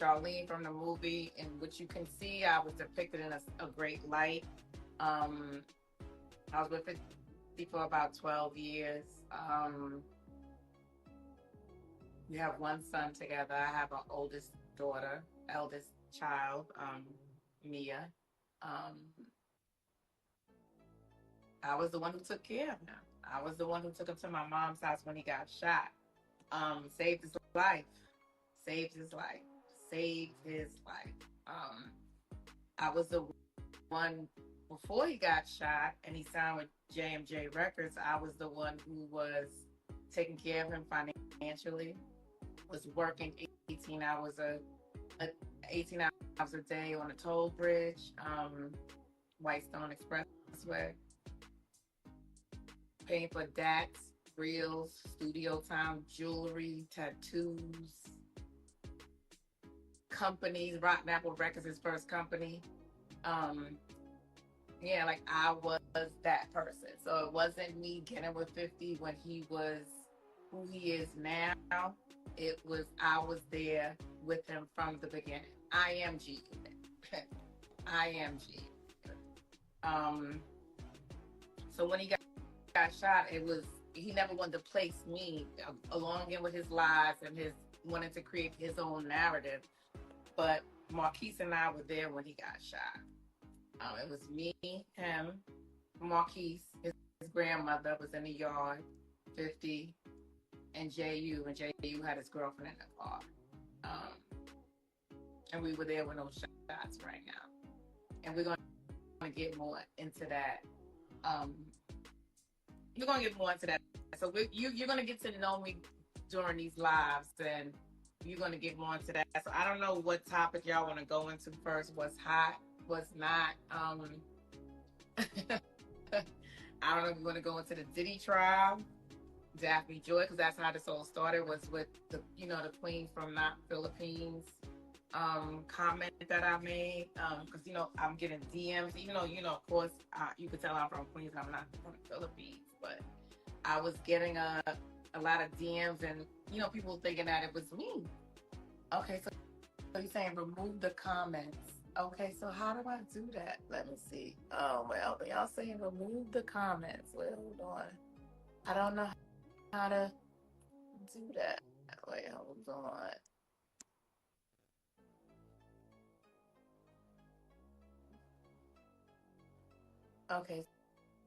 Charlene from the movie, in which you can see I was depicted in a great light. Um, I was with 50 for about 12 years. We have one son together. I have an oldest daughter, eldest child, Mia. Um, I was the one who took care of him. I was the one who took him to my mom's house when he got shot. Saved his life. Saved his life. Saved his life. I was the one before he got shot and he signed with J&J Records. I was the one who was taking care of him financially. Was working 18 hours a 18 hours a day on a toll bridge, Whitestone Expressway, paying for DAX, reels, studio time, jewelry, tattoos, companies. Rotten Apple Records, his first company. Yeah, like I was that person. So it wasn't me getting with 50 when he was who he is now. It was I was there with him from the beginning. I am G. I am G. So when he got shot, it was he never wanted to place me along in with his lies and his wanting to create his own narrative. But Marquise and I were there when he got shot. It was me, him, Marquise, his grandmother was in the yard, 50, and JU. And JU had his girlfriend in the car. And we were there with no shots right now. And we're going to get more into that. We're going to get more into that. So you're going to get to know me during these lives, and you're going to get more into that. So I don't know what topic y'all want to go into first. What's hot, what's not. I don't know if we're going to go into the Diddy trial, Daphne Joy, because that's how this all started, was with the queen from not Philippines comment that I made, because I'm getting DMs, of course, you could tell I'm from Queens, I'm not from the Philippines, but I was getting a lot of DMs and people thinking that it was me. Okay, so you're saying remove the comments. Okay, so how do I do that? Let me see. Oh, well, y'all saying remove the comments. Well, hold on. I don't know how to do that. Wait, hold on. Okay,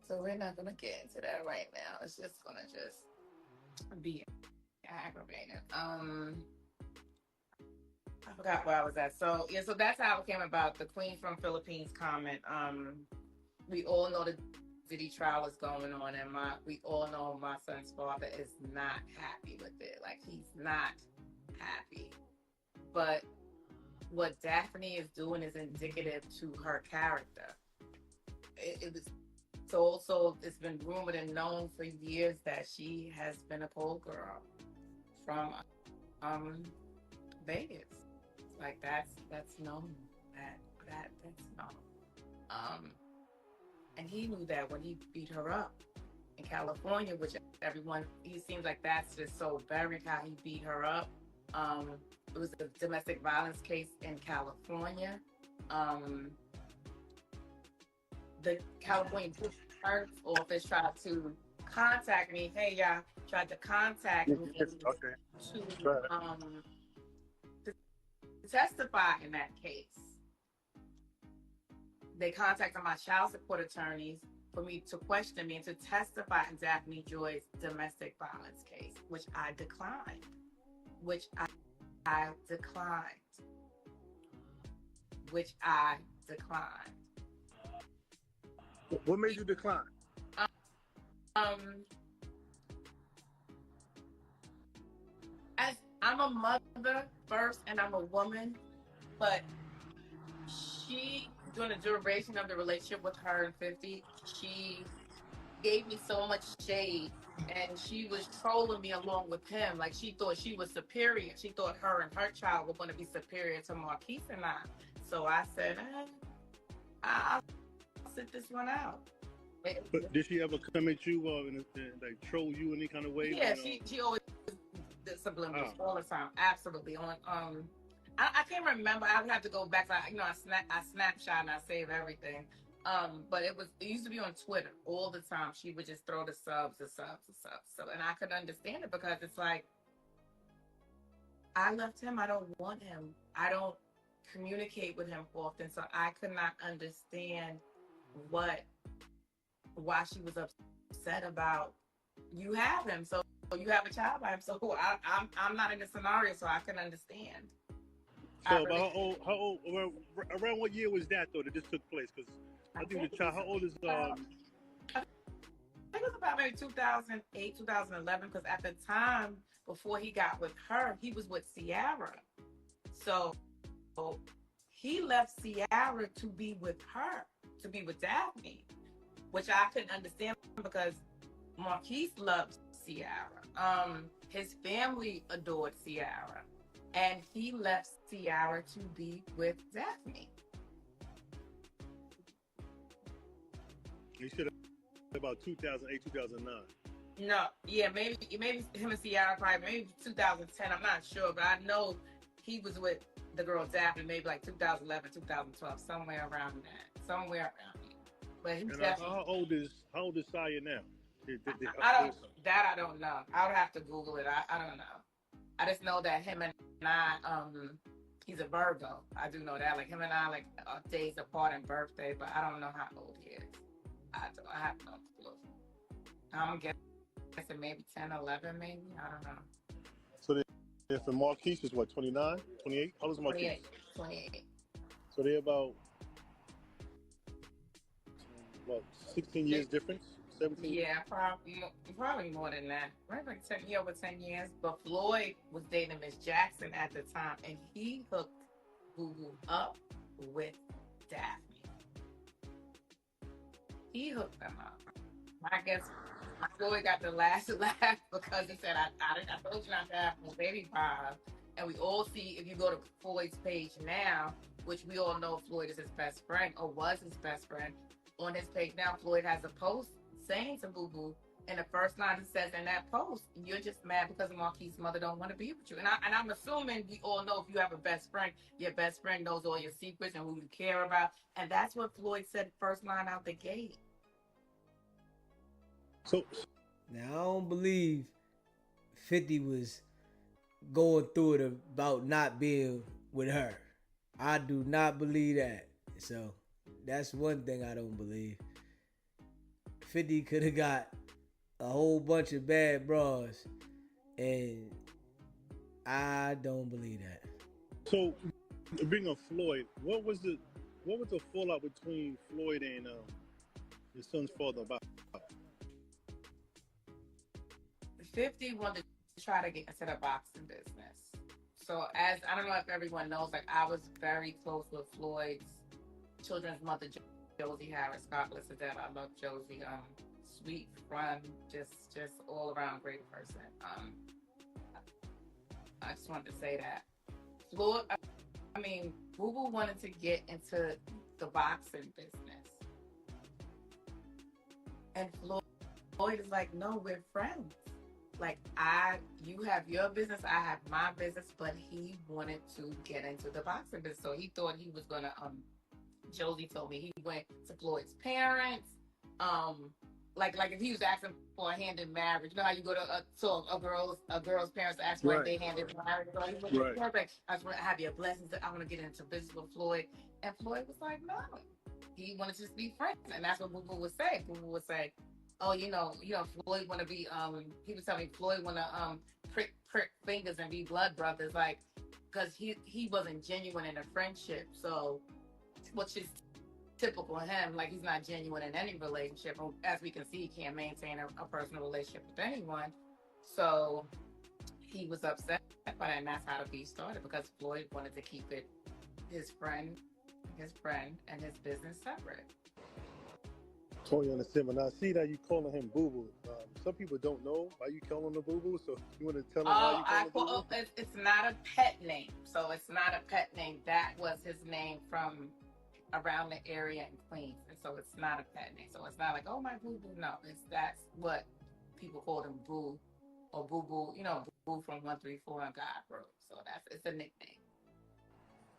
so we're not going to get into that right now. It's just going to be aggravating. I forgot where I was at. So yeah, so that's how it came about. The Queen from Philippines comment. We all know the Diddy trial is going on, and we all know my son's father is not happy with it. Like he's not happy. But what Daphne is doing is indicative to her character. It was so it's been rumored and known for years that she has been a cold girl from Vegas. Like that's known. That's known. And he knew that when he beat her up in California, which he seems like that's just so buried how he beat her up. It was a domestic violence case in California. The California Clerk's office tried to contact me. Hey, y'all, tried to contact me to testify in that case. They contacted my child support attorneys for me to question me and to testify in Daphne Joy's domestic violence case, which I declined. What made you decline? As I'm a mother first and I'm a woman, but during the duration of the relationship with her and 50, she gave me so much shade and she was trolling me along with him. Like she thought she was superior. She thought her and her child were going to be superior to Marquise and I. So I said, I'll sit this one out. But did she ever come at you and like troll you in any kind of way? Yeah, she always did subliminals all the time. Absolutely. I can't remember. I would have to go back. I snapshot and I save everything. But it used to be on Twitter all the time. She would just throw the subs, the subs, the subs. So, and I could understand it because it's like I left him. I don't want him. I don't communicate with him often, so I could not understand what why she was upset about you have him. So you have a child by him. So I'm not in the scenario, so I can understand. I So, about really how old, around what year was that though that this took place? Because I I think think the it child, was how old is I think it was about maybe 2008, 2011, because at the time before he got with her, he was with Ciara. So he left Ciara to be with her, to be with Daphne, which I couldn't understand because Marquise loved Ciara. His family adored Ciara, and he left Ciara to be with Daphne. you said about 2008, 2009. No, yeah, maybe him and Ciara probably maybe 2010. I'm not sure, but I know he was with the girl Daphne maybe like 2011, 2012, somewhere around that, somewhere around there. But he And definitely. how old is Saya now? I don't that I don't know. I would have to Google it. I don't know. I just know that him and I he's a Virgo. I do know that. Like him and I like days apart and birthday, but I don't know how old he is. I have no clue. I'm guessing maybe 10, 11, maybe. I don't know. So if Marquise is what, 29, 28? How old is Marquise? 28, 28. So they're about what, 16 years difference, 17? Yeah, probably more than that. Maybe like 10, over 10 years. But Floyd was dating Miss Jackson at the time, and he hooked Boo Boo up with Daphne. He hooked them up. I guess Floyd got the last laugh because he said, I told you not to have no baby by. And we all see, if you go to Floyd's page now, which we all know Floyd is his best friend or was his best friend, on his page now, Floyd has a post saying to Boo Boo, and the first line he says in that post, you're just mad because Marquise's mother don't want to be with you. And I'm assuming we all know if you have a best friend, your best friend knows all your secrets and who you care about. And that's what Floyd said first line out the gate. So Now I don't believe 50 was going through it about not being with her. I do not believe that. So that's one thing I don't believe. 50 could have got a whole bunch of bad bras, and I don't believe that. so being a Floyd, what was the fallout between Floyd and his son's father about? 50 wanted to try to get into the boxing business. So as I don't know if everyone knows, like I was very close with Floyd's children's mother, Josie Harris. God bless her dead. I love Josie. Sweet, fun, just all around great person. I just wanted to say that. Floyd, I mean, Boo Boo wanted to get into the boxing business, and Floyd is like, no, we're friends. Like you have your business, I have my business, but he wanted to get into the boxing business, so he thought he was gonna. Josie told me he went to Floyd's parents. Like if he was asking for a hand in marriage, you know how you go to a girl's parents to ask for Right, their hand in marriage. So he was right. perfect. I just want to have your blessings. I want to get into business with Floyd, and Floyd was like, no. He wanted to just be friends, and that's what Boo Boo would say. Boo Boo would say, oh, Floyd want to be. He was telling me Floyd want to prick fingers and be blood brothers, like, because he wasn't genuine in a friendship. So, which is typical of him. Like he's not genuine in any relationship. As we can see, he can't maintain a personal relationship with anyone. So he was upset by that, and that's how the beef started because Floyd wanted to keep it his friend, and his business separate. Totally understand, but now I see that you calling him Boo Boo. Some people don't know why you calling him Boo Boo, so you want to tell them why you calling him Boo Boo? It's not a pet name. So it's not a pet name. That was his name from around the area in Queens. And so it's not a pet name. So it's not like, oh, my Boo Boo. No, that's what people called him, Boo or Boo Boo, Boo from 134 on God Road. So it's a nickname.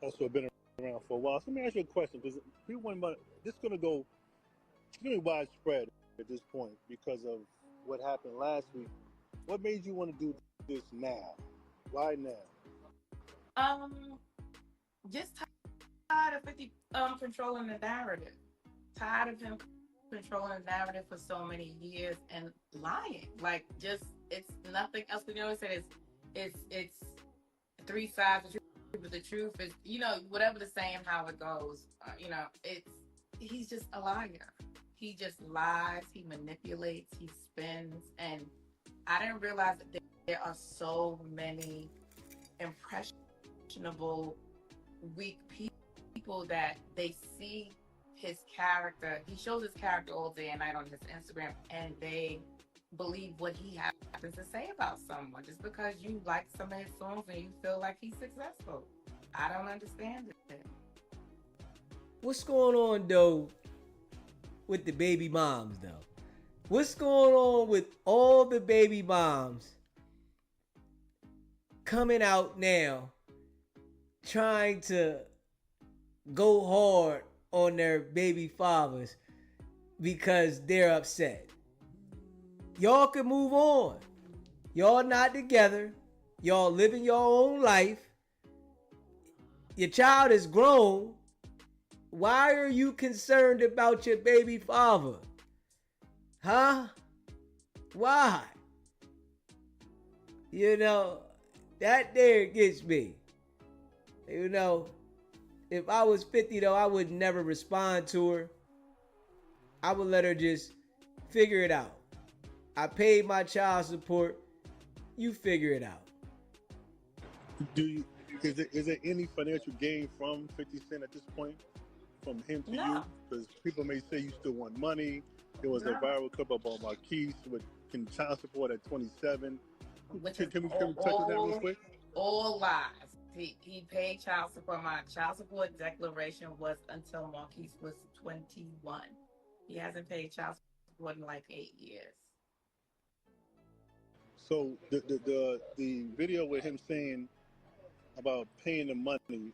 Also been around for a while. So let me ask you a question, because we want about this going to go, it's going to be widespread at this point because of what happened last week. What made you want to do this now? Why now? Just tired of 50 controlling the narrative. Tired of him controlling the narrative for so many years and lying. Like, just it's nothing else. You know, it said it's three sides of the truth, but the truth is, you know, whatever the saying, how it goes. You know, he's just a liar. He just lies. He manipulates. He spins. And I didn't realize that there are so many impressionable, weak people that they see his character. He shows his character all day and night on his Instagram, and they believe what he happens to say about someone just because you like some of his songs and you feel like he's successful. I don't understand it. What's going on though with the baby moms though? What's going on with all the baby moms coming out now trying to go hard on their baby fathers because they're upset? Y'all can move on. Y'all not together. Y'all living your own life. Your child is grown. Why are you concerned about your baby father? Huh? Why? You know, that there gets me. You know, if I was 50 though, I would never respond to her. I would let her just figure it out. I paid my child support. You figure it out. Is there any financial gain from 50 Cent at this point? From him to you? Because people may say you still want money. There was a viral clip about Marquise with child support at 27. Can we touch on that real quick? All lies. He paid child support. My child support declaration was until Marquise was 21. He hasn't paid child support in like 8 years. So the video with him saying about paying the money,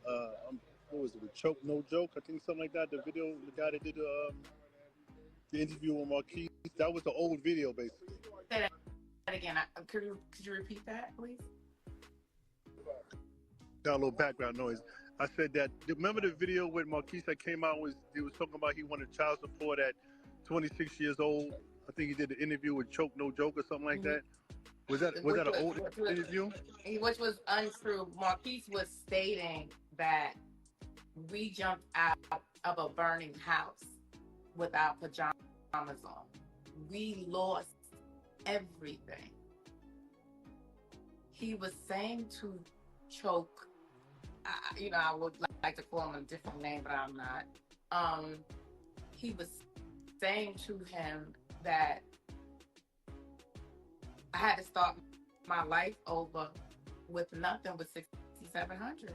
what was it, with Choke No Joke? I think something like that. The video, the guy that did the interview with Marquise, that was the old video basically. Say that again. Could you repeat that, please? Got a little background noise. I said that. Remember the video with Marquise that came out? He was talking about he wanted child support at 26 years old. I think he did the interview with Choke No Joke or something like that. Was that an old interview? Which was untrue. Marquise was stating that we jumped out of a burning house with our pajamas on. We lost everything. He was saying to Choke, I would like to call him a different name, but I'm not. He was saying to him that I had to start my life over with nothing but $6,700.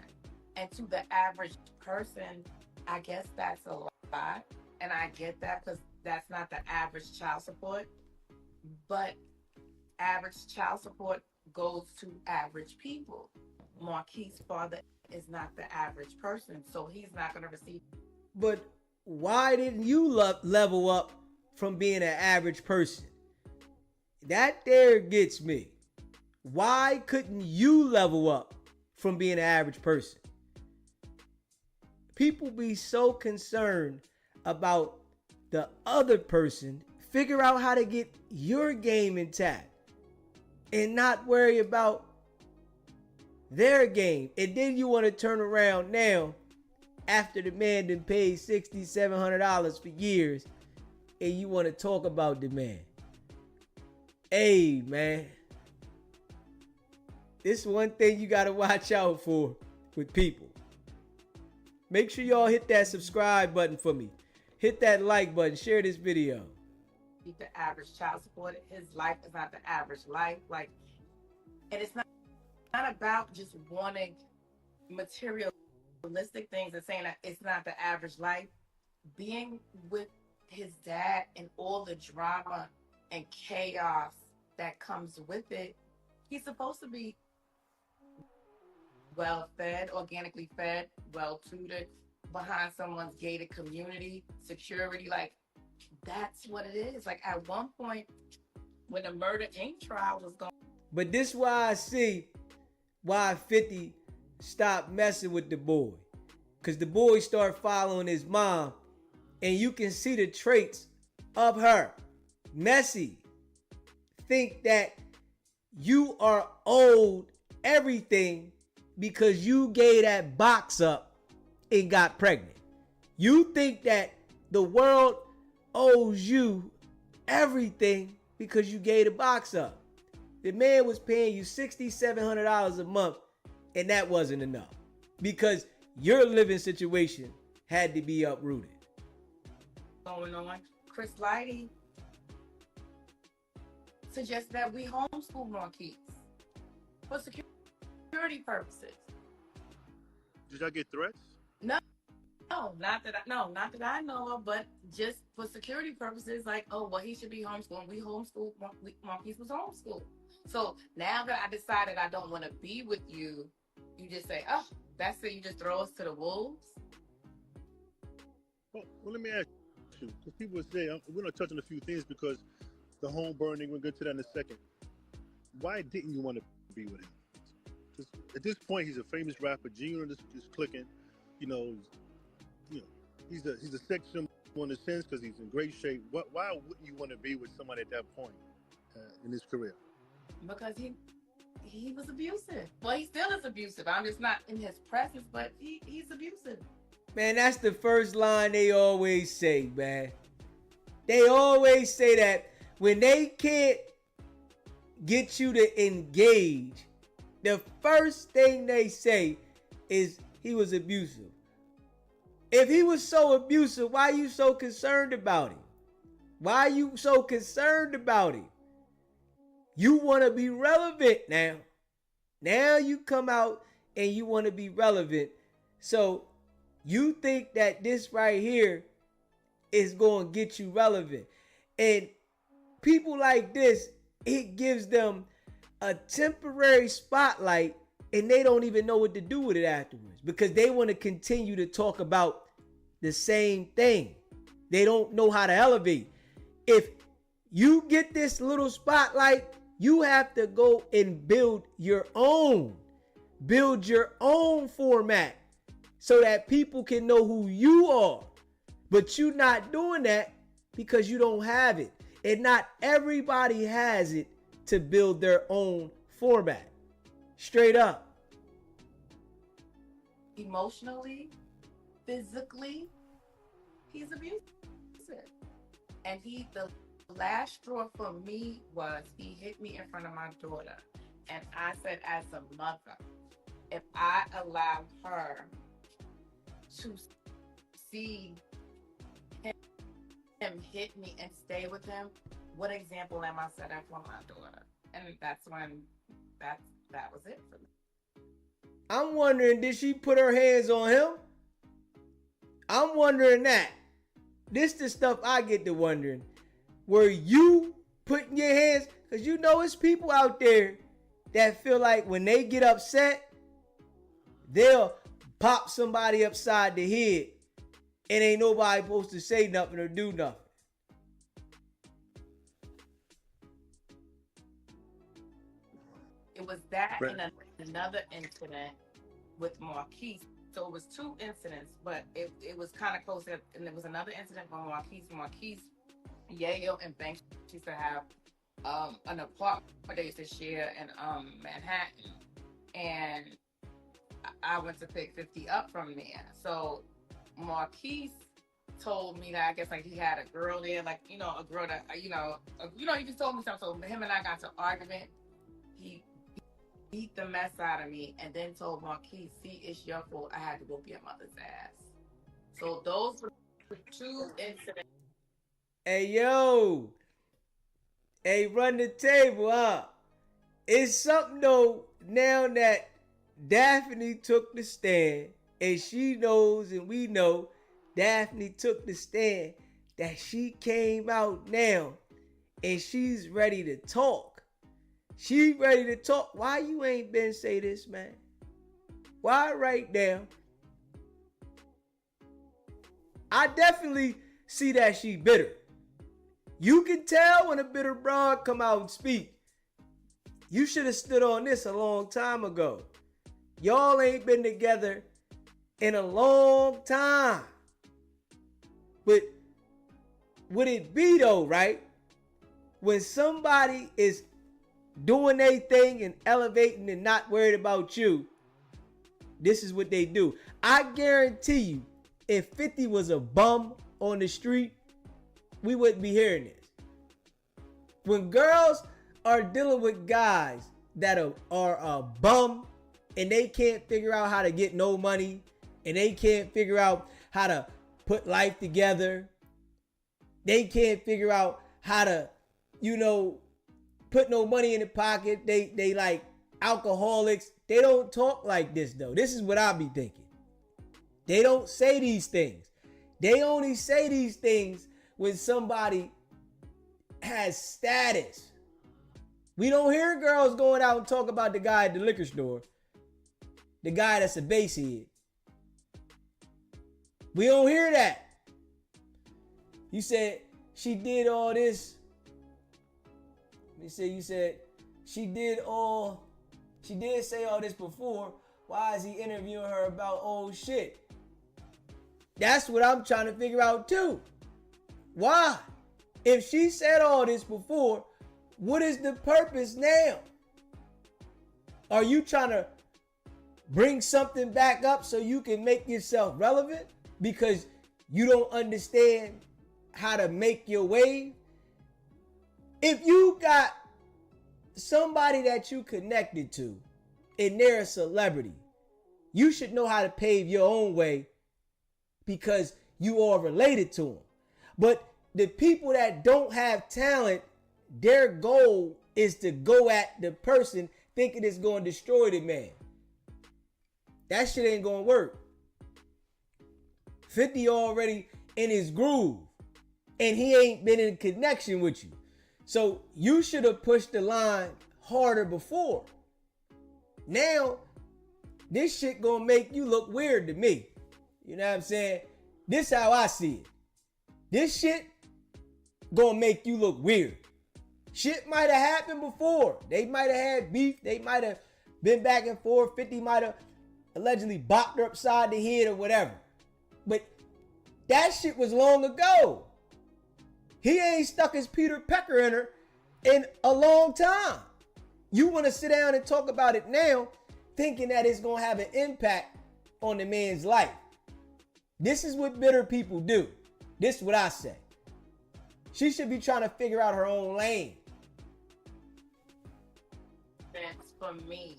And to the average person, I guess that's a lot. And I get that because that's not the average child support. But average child support goes to average people. Marquise's father is not the average person, so he's not going to receive. But why didn't you level up from being an average person? That there gets me. Why couldn't you level up from being an average person? People be so concerned about the other person. Figure out how to get your game intact and not worry about their game. And then you want to turn around now after the man done paid $6,700 for years and you want to talk about the man. Hey, man. This one thing you got to watch out for with people. Make sure y'all hit that subscribe button for me. Hit that like button. Share this video. The average child support. His life is not the average life. And it's not about just wanting materialistic things and saying that it's not the average life. Being with his dad and all the drama and chaos that comes with it, he's supposed to be well fed, organically fed, well tutored, behind someone's gated community, security. Like, that's what it is. Like, at one point, when the Murder Inc. trial was going. But this why I see why 50 stopped messing with the boy. Because the boy started following his mom, and you can see the traits of her. Messy. Think that you are owed everything because you gave that box up and got pregnant. You think that the world owes you everything because you gave the box up. The man was paying you $6,700 a month, and that wasn't enough because your living situation had to be uprooted. Going on, Chris Lighty suggests that we homeschool Marquise for security purposes. Did y'all get threats? No, not that I know of, but just for security purposes, like, oh, well, he should be homeschooled. We homeschooled. Marquise was homeschooled. So now that I decided I don't want to be with you, you just say, oh, that's it. You just throw us to the wolves. Well, let me ask you, because people say we're going to touch on a few things because the home burning, we'll get to that in a second. Why didn't you want to be with him? Because at this point, he's a famous rapper. G-Unit is clicking. He's a sex symbol in a sense because he's in great shape. Why wouldn't you want to be with somebody at that point in his career? Because he was abusive. Well, he still is abusive. I'm just not in his presence, but he's abusive. Man, that's the first line they always say, man. They always say that when they can't get you to engage, the first thing they say is he was abusive. If he was so abusive, why are you so concerned about him? Why are you so concerned about him? You want to be relevant now. Now you come out and you want to be relevant. So you think that this right here is going to get you relevant. And people like this, it gives them a temporary spotlight and they don't even know what to do with it afterwards because they want to continue to talk about the same thing. They don't know how to elevate. If you get this little spotlight, you have to go and build your own format so that people can know who you are. But you're not doing that because you don't have it. And not everybody has it to build their own format. Straight up. Emotionally, physically, he's abusive. And the last straw for me was he hit me in front of my daughter. And I said, as a mother, if I allow her to see him hit me and stay with him, what example am I setting for my daughter? And that's when that was it for me. I'm wondering, did she put her hands on him? I'm wondering that. This the stuff I get to wondering. Were you putting your hands? Because you know it's people out there that feel like when they get upset, they'll pop somebody upside the head and ain't nobody supposed to say nothing or do nothing. It was that and another incident with Marquise. So it was two incidents, but it was kind of close. And there was another incident with Marquise, Yayo, and Banks used to have an apartment they used to share in Manhattan. And I went to pick 50 up from there. So Marquise told me that I guess like he had a girl there, like, a girl that, he just told me something. So him and I got to argument. He beat the mess out of me and then told Marquise, see, it's your fault. I had to whoop your mother's ass. So those were two incidents. Hey, yo. Hey, run the table, huh? It's something, though, now that Daphne took the stand, and she knows and we know Daphne took the stand, that she came out now, and she's ready to talk. She ready to talk. Why you ain't been say this, man? Why right now? I definitely see that she bitter. You can tell when a bitter broad come out and speak. You should have stood on this a long time ago. Y'all ain't been together in a long time. But would it be though, right? When somebody is doing their thing and elevating and not worried about you, this is what they do. I guarantee you, if 50 was a bum on the street, we wouldn't be hearing this. When girls are dealing with guys that are a bum and they can't figure out how to get no money and they can't figure out how to put life together, they can't figure out how to, put no money in the pocket, they like alcoholics. They don't talk like this though. This is what I be thinking. They don't say these things. They only say these things when somebody has status. We don't hear girls going out and talk about the guy at the liquor store. The guy that's a basehead. We don't hear that. You said she did all this. You said she did say all this before. Why is he interviewing her about old shit? That's what I'm trying to figure out too. Why? If she said all this before, what is the purpose now? Are you trying to bring something back up so you can make yourself relevant because you don't understand how to make your wave? If you got somebody that you connected to and they're a celebrity, you should know how to pave your own way because you are related to them. But the people that don't have talent, their goal is to go at the person thinking it's going to destroy the man. That shit ain't going to work. 50 already in his groove and he ain't been in connection with you. So you should have pushed the line harder before. Now, this shit gonna make you look weird to me. You know what I'm saying? This how I see it. This shit gonna make you look weird. Shit might have happened before. They might have had beef. They might have been back and forth. 50 might have allegedly bopped her upside the head or whatever. But that shit was long ago. He ain't stuck his Peter Pecker in her in a long time. You want to sit down and talk about it now, thinking that it's going to have an impact on the man's life. This is what bitter people do. This is what I say. She should be trying to figure out her own lane. That's for me.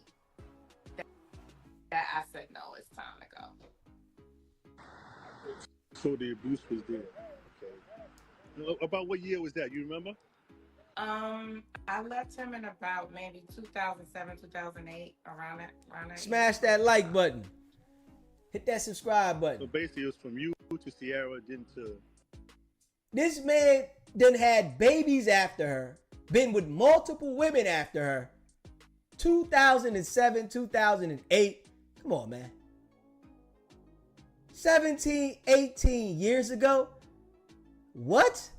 That I said, no, it's time to go. So the abuse was there. Okay. About what year was that? You remember? I left him in about maybe 2007, 2008, around that. Smash that like button. Hit that subscribe button. So basically, it was from you to Sierra, then to. This man done had babies after her, been with multiple women after her. 2007, 2008. Come on, man. 17, 18 years ago? What?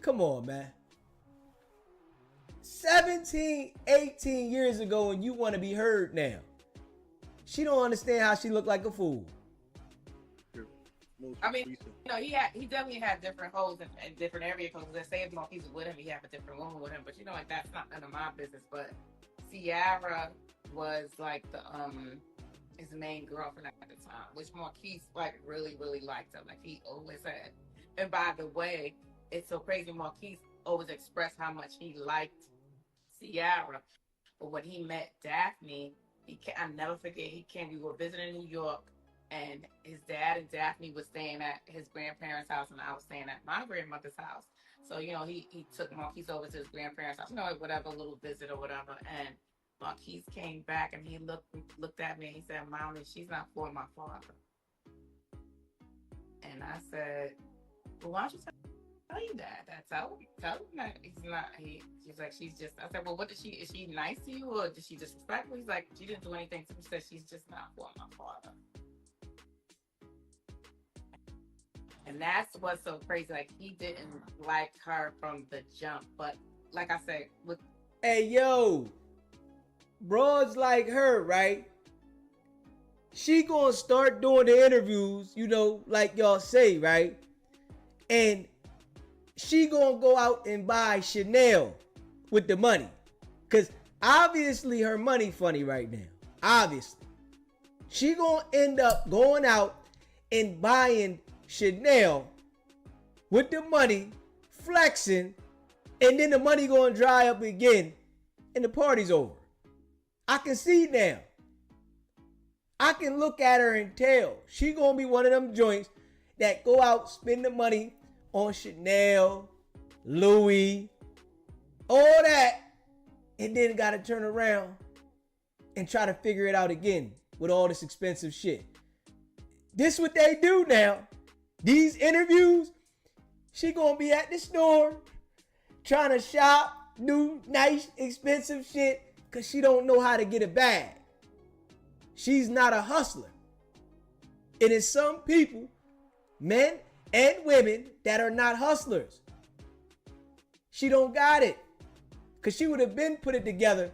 Come on, man. 17, 18 years ago and you want to be heard now. She don't understand how she looked like a fool. I mean, he definitely had different holes in different area codes. Let's say if Marquise was with him, he had a different woman with him. But like that's not none of my business. But Sierra was like his main girlfriend at the time, which Marquise like really, really liked him. Like he always had. And by the way, it's so crazy. Marquise always expressed how much he liked Sierra. But when he met Daphne, I never forget, we were visiting New York, and his dad and Daphne was staying at his grandparents' house, and I was staying at my grandmother's house. So, he took Marquise over to his grandparents' house, whatever, little visit or whatever. And Marquise came back, and he looked at me, and he said, "Mommy, she's not for my father." And I said, "Well, why don't you tell you that. Tell him that he's not. She's like, she's just. I said, well, what did she? Is she nice to you, or did she disrespect you? He's like, she didn't do anything to me. She said she's just not for my father. And that's what's so crazy. Like, he didn't like her from the jump. But like I said, with hey yo, broads like her, right? She gonna start doing the interviews, you know, like y'all say, right? And she gonna go out and buy Chanel with the money. Cause obviously her money funny right now. Obviously. She gonna end up going out and buying Chanel with the money, flexing, and then the money gonna dry up again and the party's over. I can see now. I can look at her and tell she gonna be one of them joints that go out, spend the money on Chanel, Louis, all that, and then gotta turn around and try to figure it out again with all this expensive shit. This what they do now. These interviews, she gonna be at the store trying to shop new, nice, expensive shit because she don't know how to get a bag. She's not a hustler. It is some people, men and women, that are not hustlers. She don't got it. Because she would have been put it together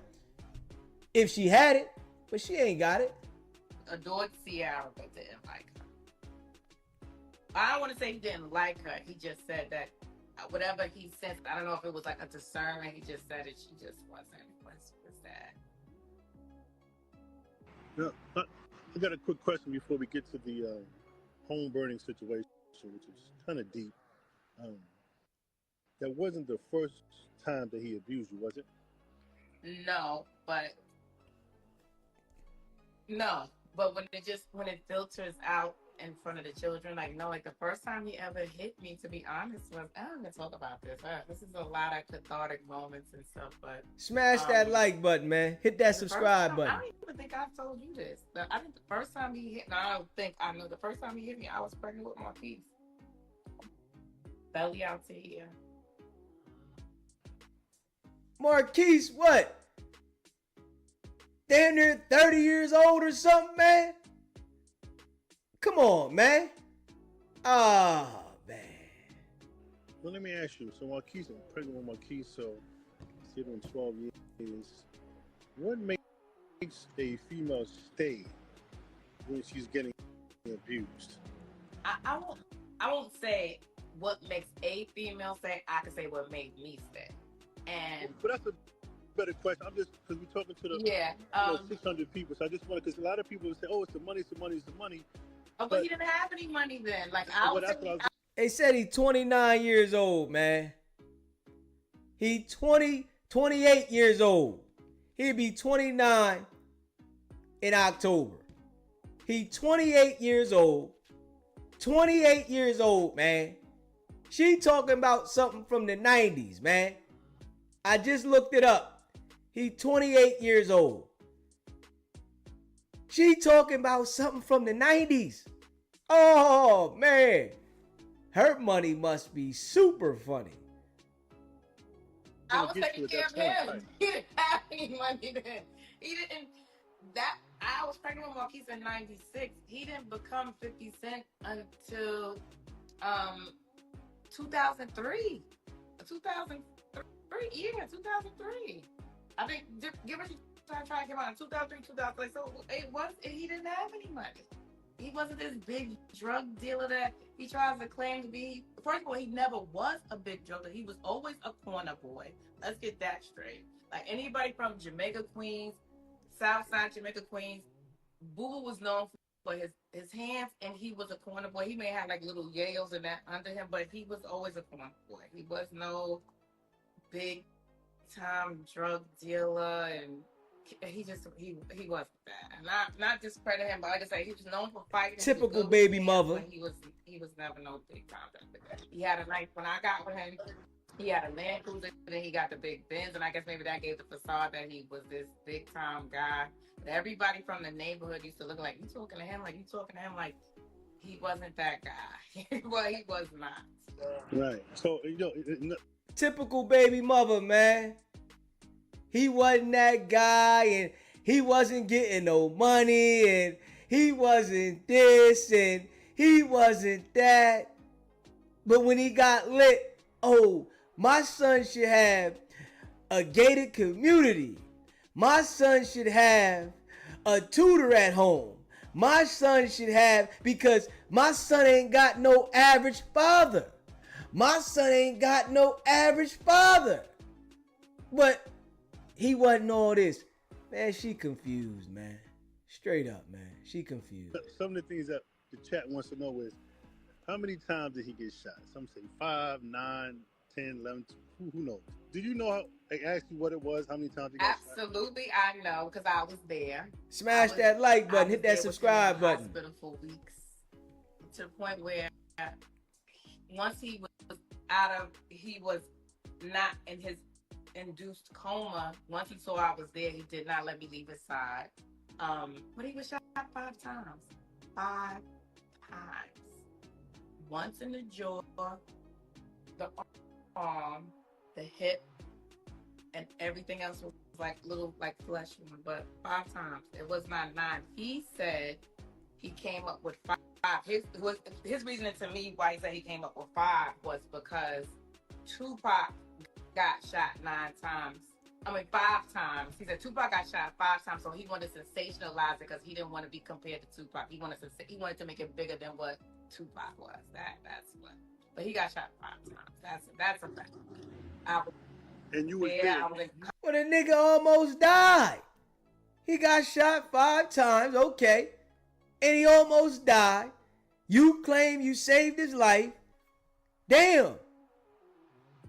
if she had it, but she ain't got it. Adored Ciara, but didn't like her. I don't want to say he didn't like her. He just said that whatever he said, I don't know if it was like a discernment. He just said it. She just wasn't. Was that? Now, I got a quick question before we get to the home burning situation, which is kind of deep. That wasn't the first time that he abused you, was it? No, but when it filters out in front of the children, like no, like the first time he ever hit me, to be honest, was I'm gonna talk about this. This is a lot of cathartic moments and stuff, but smash that like button, man. Hit that subscribe button. I don't even think I've told you this. I think the first time he hit me, I don't think I know. The first time he hit me, I was pregnant with Marquise. Belly out to here. Marquise, what? Damn near 30 years old or something, man? Come on, man. Ah, man. Well, let me ask you. So Marquise, I'm pregnant with Marquise, so it's been 12 years. What makes a female stay when she's getting abused? I won't say what makes a female stay. I can say what made me stay. But that's a better question. I'm just, because we're talking to the 600 people, so I just want to, because a lot of people say, oh, it's the money, it's the money, it's the money. Oh, but he didn't have any money then. Like they said he's 29 years old, man. He 28 years old. He'd be 29 in October. He 28 years old. 28 years old, man. She talking about something from the 90s, man. I just looked it up. He 28 years old. She talking about something from the 90s. Oh, man. Her money must be super funny. I was taking care of him. Right. He didn't have any money then. He didn't. I was pregnant with Marquise in 96. He didn't become 50 Cent until 2003. 2003. I think give us trying to get out in 2003, 2000. So he didn't have any money. He wasn't this big drug dealer that he tries to claim to be. First of all, he never was a big drug dealer. He was always a corner boy. Let's get that straight. Like anybody from Jamaica, Queens, Southside Jamaica, Queens, Boo was known for his hands, and he was a corner boy. He may have like little yales and that under him, but he was always a corner boy. He was no big time drug dealer, and he wasn't that. And not discredit him, but like I say, he was known for fighting. Typical baby mother. He was never no big time. He had a nice, when I got with him, he had a Land Cruiser, then he got the big Benz, and I guess maybe that gave the facade that he was this big time guy. But everybody from the neighborhood used to look like, you talking to him like he wasn't that guy. Well, he was not. Right. So Typical baby mother, man. He wasn't that guy, and he wasn't getting no money, and he wasn't this, and he wasn't that. But when he got lit, oh, my son should have a gated community. My son should have a tutor at home. My son should have, because my son ain't got no average father. My son ain't got no average father. But he wasn't all this. Man, she confused, man. Straight up, man. She confused. some of the things that the chat wants to know is how many times did he get shot? Some say 5, 9, 10, 11. Who knows? Do you know how they asked you what it was? How many times he got shot? Absolutely, I know because I was there. Smash that like button. Hit that subscribe button. Hospital for weeks, to the point where once he was he was not in his induced coma. Once he saw I was there, he did not let me leave his side. But he was shot 5 times. 5 times. Once in the jaw, the arm, the hip, and everything else was like little like flesh wound, but 5 times. It was not 9. He said he came up with 5. His reasoning to me why he said he came up with 5 was because Tupac got shot 5 times. He said Tupac got shot 5 times, so he wanted to sensationalize it because he didn't want to be compared to Tupac. He wanted to make it bigger than what Tupac was. That's what. But he got shot 5 times. That's a fact. And you were there. Well, the nigga almost died. He got shot 5 times, okay. And he almost died. You claim you saved his life. Damn.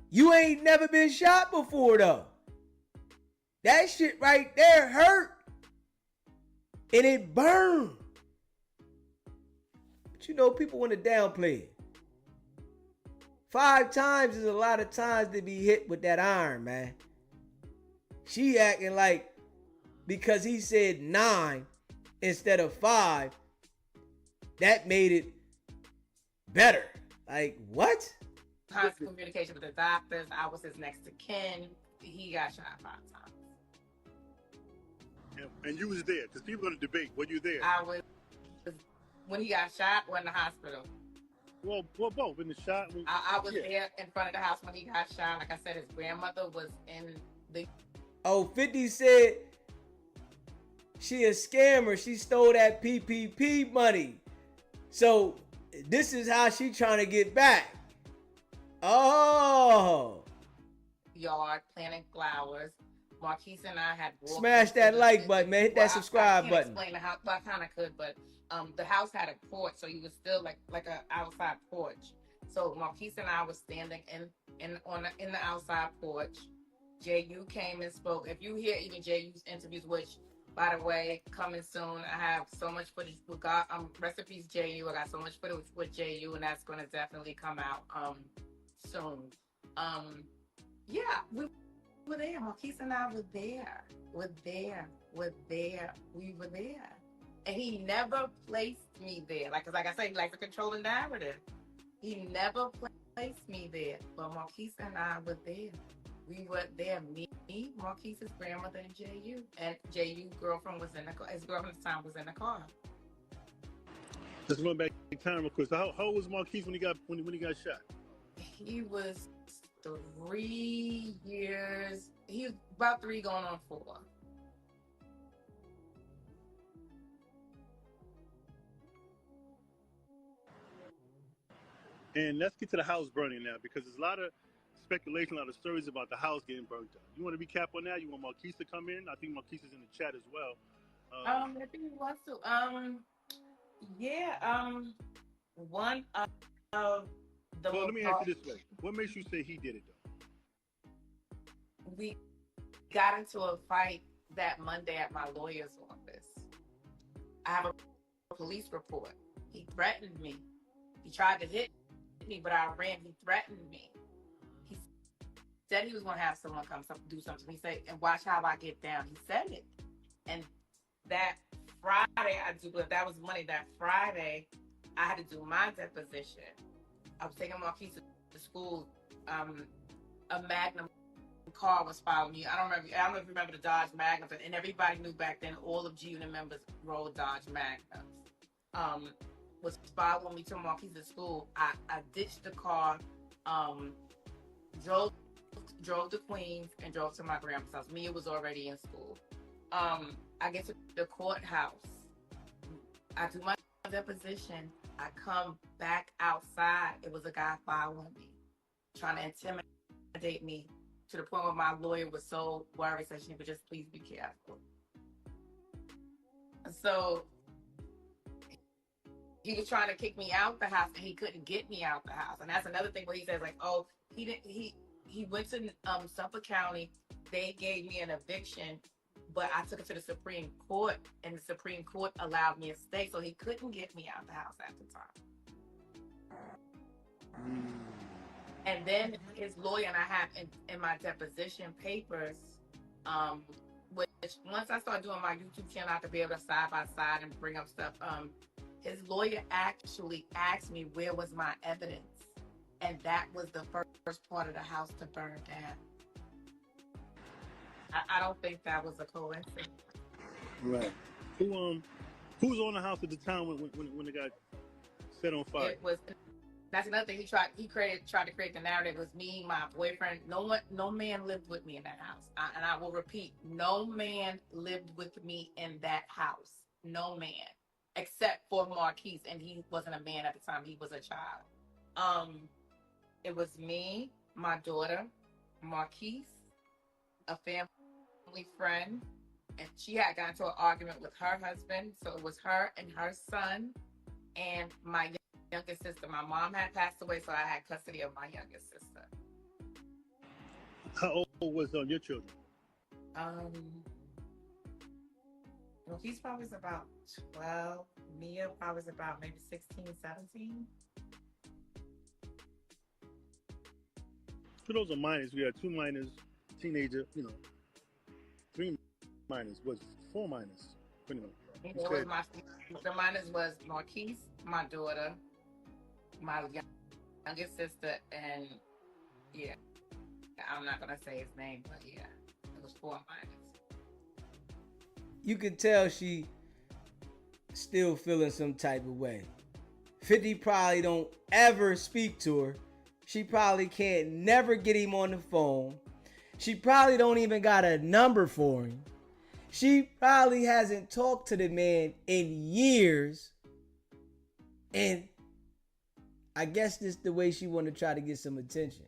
You ain't never been shot before, though. That shit right there hurt. And it burned. But you know, people want to downplay it. 5 times is a lot of times to be hit with that iron, man. She acting like because he said 9 instead of 5, that made it better. Like, what? Constant communication with the doctors. I was his next to kin. He got shot 5 times. And you was there, because people are going to debate. Were you there? I was, when he got shot or in the hospital. Well, both. In the shot. I was there in front of the house when he got shot. Like I said, his grandmother was in the... Oh, 50 said she a scammer. She stole that PPP money. So this is how she trying to get back. Oh. Yard, planting flowers. Marquise and I had walked. Smash that like button, man. Hit that subscribe button. Explain the house. Well, I kind of could, but the house had a porch, so you was still like a outside porch. So Marquise and I was standing in the outside porch. JU came and spoke. If you hear even JU's interviews, which by the way, coming soon. I have so much footage with God. Recipes JU. I got so much footage with JU, and that's going to definitely come out soon. Yeah, we were there. Marquise and I were there. We were there. And he never placed me there. Like I said, he likes to control the narrative. He never placed me there. But Marquise and I were there. We were there. Me, Marquise's grandmother, and JU. And JU girlfriend was in the car. His girlfriend at the time was in the car. Let's run back in time real quick. So how old was Marquise when he got shot? He was 3 years. He was about 3 going on 4. And let's get to the house burning now, because there's a lot of speculation, a lot of stories about the house getting burnt down. You want to recap on that? You want Marquise to come in? I think Marquise is in the chat as well. I think he wants to. One of the. Well, let me ask you this way: what makes you say he did it, though? We got into a fight that Monday at my lawyer's office. I have a police report. He threatened me. He tried to hit me, but I ran. He threatened me. He said he was going to have someone come do something. He said, and watch how I get down. He said it. And that Friday, I do believe that was Monday. That Friday, I had to do my deposition. I was taking Marquise to school. A Magnum car was following me. I don't know if you remember the Dodge Magnums, and everybody knew back then all of G Unit members rode Dodge Magnums. Was following me to Marquise's school. I ditched the car, drove to Queens, and drove to my grandma's house. Mia was already in school. I get to the courthouse. I do my deposition. I come back outside. It was a guy following me, trying to intimidate me, to the point where my lawyer was so worried that she would just please be careful. So he was trying to kick me out the house, and he couldn't get me out the house. And that's another thing where he says, like, oh, he went to Suffolk County. They gave me an eviction, but I took it to the Supreme Court, and the Supreme Court allowed me to stay, so he couldn't get me out the house at the time. And then his lawyer, and I have in my deposition papers, which once I start doing my YouTube channel, I could be able to side by side and bring up stuff. His lawyer actually asked me where was my evidence, and that was the first part of the house to burn down. I don't think that was a coincidence. Right. Who's on the house at the time when it got set on fire? It was. That's another thing. He tried to create the narrative. It was me, my boyfriend. No man lived with me in that house. And I will repeat, no man lived with me in that house. No man, except for Marquise, and he wasn't a man at the time. He was a child. It was me, my daughter, Marquise, a family friend, and she had gotten into an argument with her husband. So it was her and her son, and my youngest sister. My mom had passed away, so I had custody of my youngest sister. How old was your children? Well, he's probably about 12. Mia probably was about maybe 16, 17. So those are minors. We had 2 minors, teenager, 3 minors, was 4 minors. Anyway, the minors was Marquise, my daughter, my youngest sister, and yeah, I'm not gonna say his name, but yeah, it was 4 minors. You could tell she still feeling some type of way. 50 probably don't ever speak to her. She probably can't never get him on the phone. She probably don't even got a number for him. She probably hasn't talked to the man in years. And I guess this is the way she want to try to get some attention.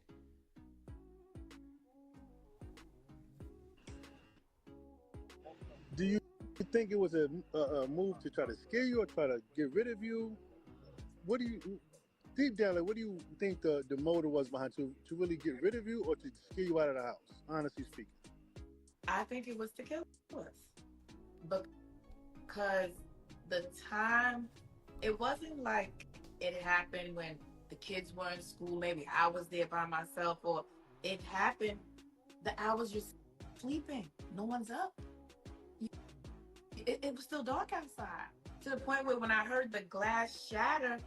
Do you think it was a move to try to scare you or try to get rid of you? What do you, deep down, what do you think the motive was behind to really get rid of you or to scare you out of the house, honestly speaking? I think it was to kill us. Because the time, it wasn't like it happened when the kids were in school. Maybe I was there by myself, or it happened the hours you're sleeping. No one's up. It was still dark outside, to the point where when I heard the glass shatter,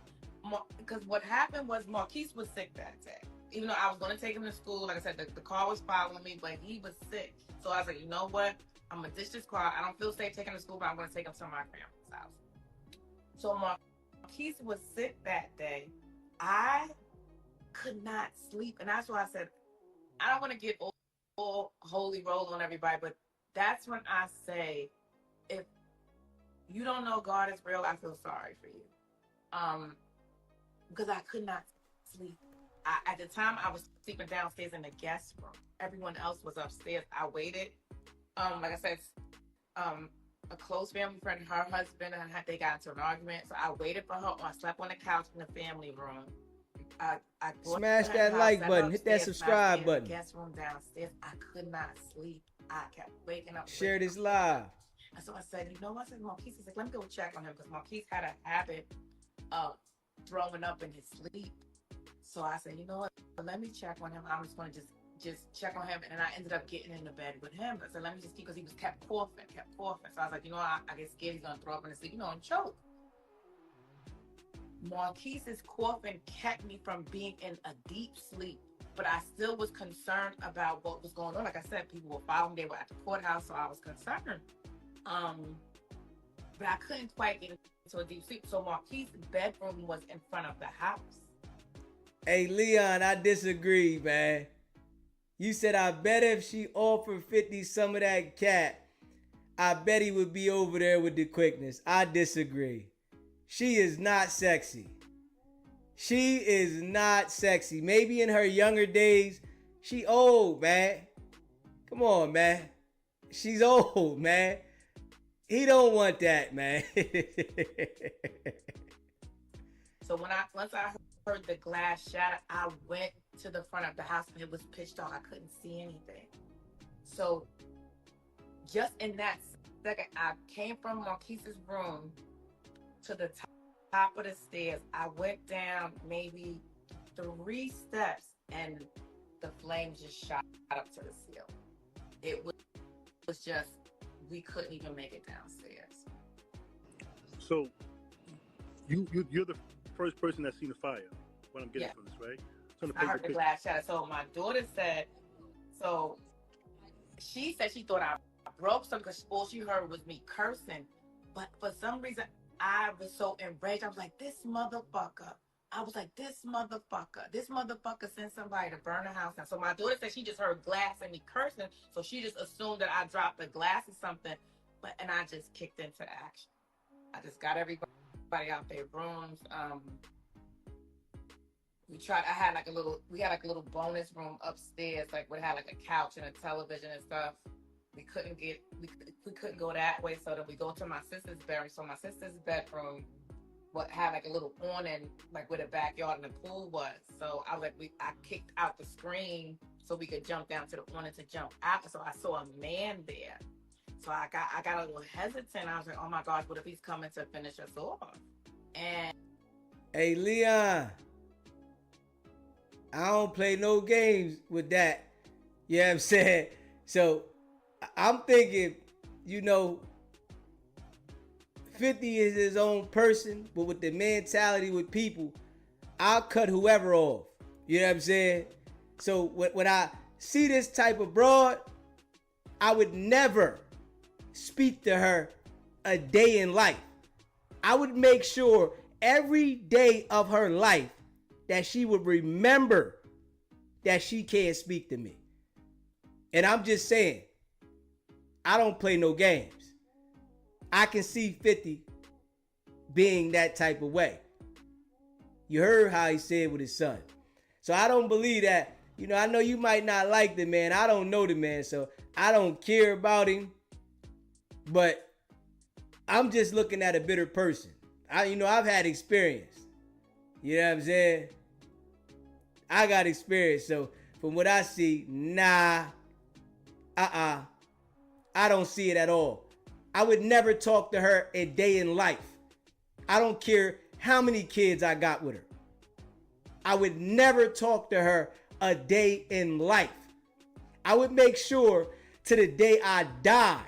because what happened was Marquise was sick that day. Even though I was going to take him to school, like I said, the car was following me, but he was sick. So I was like, you know what? I'm going to ditch this car. I don't feel safe taking him to school, but I'm going to take him to my grandma's house. So Marquise was sick that day. I could not sleep. And that's why I said, I don't want to get all holy roll on everybody, but that's when I say, if you don't know God is real, I feel sorry for you. Because I could not sleep. At the time, I was sleeping downstairs in the guest room. Everyone else was upstairs. I waited. Like I said, a close family friend, her husband, and they got into an argument. So I waited for her. I slept on the couch in the family room. I smash that like button. Hit that subscribe button. In the guest room downstairs. I could not sleep. I kept waking up. Share this live. And so I said, you know what? I said, Marquise, I said, let me go check on him, because Marquise had a habit of throwing up in his sleep. So I said, you know what? Let me check on him. I'm just going to just check on him. And then I ended up getting into bed with him. I said, let me just keep, because he was kept coughing. So I was like, you know, I get scared he's going to throw up in his sleep, and choke. Marquise's coughing kept me from being in a deep sleep, but I still was concerned about what was going on. Like I said, people were following, they were at the courthouse, so I was concerned. Um, but I couldn't quite get into a deep sleep. So Marquise's bedroom was in front of the house. Hey, Leon, I disagree, man. You said, I bet if she offered 50 some of that cat, I bet he would be over there with the quickness. I disagree. She is not sexy. She is not sexy. Maybe in her younger days, she old, man. Come on, man. She's old, man. He don't want that, man. So once I heard the glass shatter, I went to the front of the house and it was pitch dark. I couldn't see anything. So just in that second, I came from Marquise's room to the top of the stairs. I went down maybe 3 steps and the flames just shot up to the ceiling. It was just, we couldn't even make it downstairs. So you're the first person that's seen the fire. What I'm getting from this, right? I heard the glass shatter. So my daughter said, so she said she thought I broke something because all she heard was me cursing. But for some reason, I was so enraged. I was like, this motherfucker. This motherfucker sent somebody to burn the house down. So my daughter said she just heard glass and me cursing. So she just assumed that I dropped the glass or something. And I just kicked into action. I just got everybody out their rooms. We had like a little bonus room upstairs, like we had like a couch and a television and stuff. We couldn't go that way, so then we go to my sister's bedroom. So my sister's bedroom had like a little awning, like where the backyard and the pool was. So I kicked out the screen so we could jump down to the awning to jump out. So I saw a man there. So I got a little hesitant. I was like, oh my gosh, what if he's coming to finish us off? And hey, Leon, I don't play no games with that. You know what I'm saying? So I'm thinking, 50 is his own person, but with the mentality with people, I'll cut whoever off. You know what I'm saying? So when I see this type of broad, I would never speak to her a day in life. I would make sure every day of her life that she would remember that she can't speak to me. And I'm just saying, I don't play no games. I can see 50 being that type of way. You heard how he said with his son. So I don't believe that. I know you might not like the man. I don't know the man, so I don't care about him. But I'm just looking at a bitter person. I've had experience. You know what I'm saying? I got experience. So from what I see, nah. I don't see it at all. I would never talk to her a day in life. I don't care how many kids I got with her. I would never talk to her a day in life. I would make sure to the day I die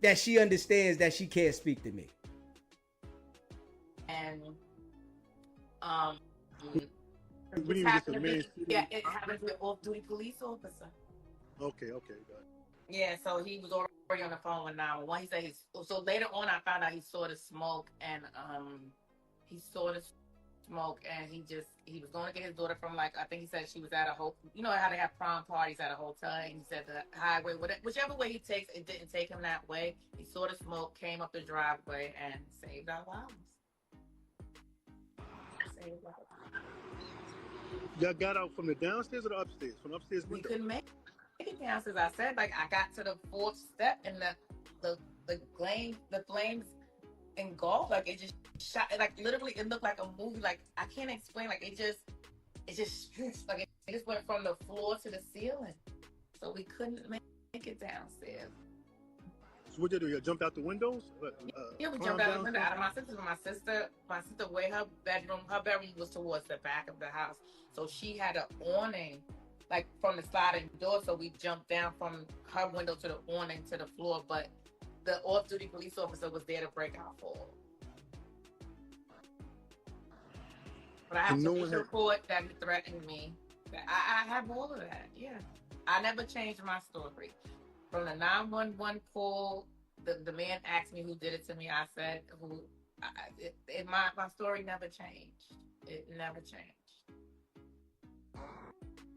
that she understands that she can't speak to me. And it happened with off-duty police officer. Okay, got it. Yeah, so he was already on the phone with 911. He said so later on I found out he saw the smoke and he was going to get his daughter from, like, I think he said she was at a hotel. You know how they have prom parties at a hotel, and he said the highway, whichever way he takes, it didn't take him that way. He saw the smoke, came up the driveway, and saved our lives. Y'all got out from the downstairs or the upstairs? From upstairs window? We couldn't make it downstairs. I said, like, I got to the 4th step, and the flames engulfed, like, it just shot, like, literally it looked like a movie. Like, I can't explain, like, it just like it just went from the floor to the ceiling, so we couldn't make it downstairs. So what did you do? You jumped out the windows? Yeah, we jumped out the window out of my sister's. My sister way her bedroom was towards the back of the house, so she had an awning, like, from the sliding door, so we jumped down from her window to the awning to the floor, but the off-duty police officer was there to break our fall. But I have And no police one had. report that he threatened me. I have all of that. Yeah, I never changed my story. From the 911 call, the man asked me who did it to me. I said who. My story never changed. It never changed.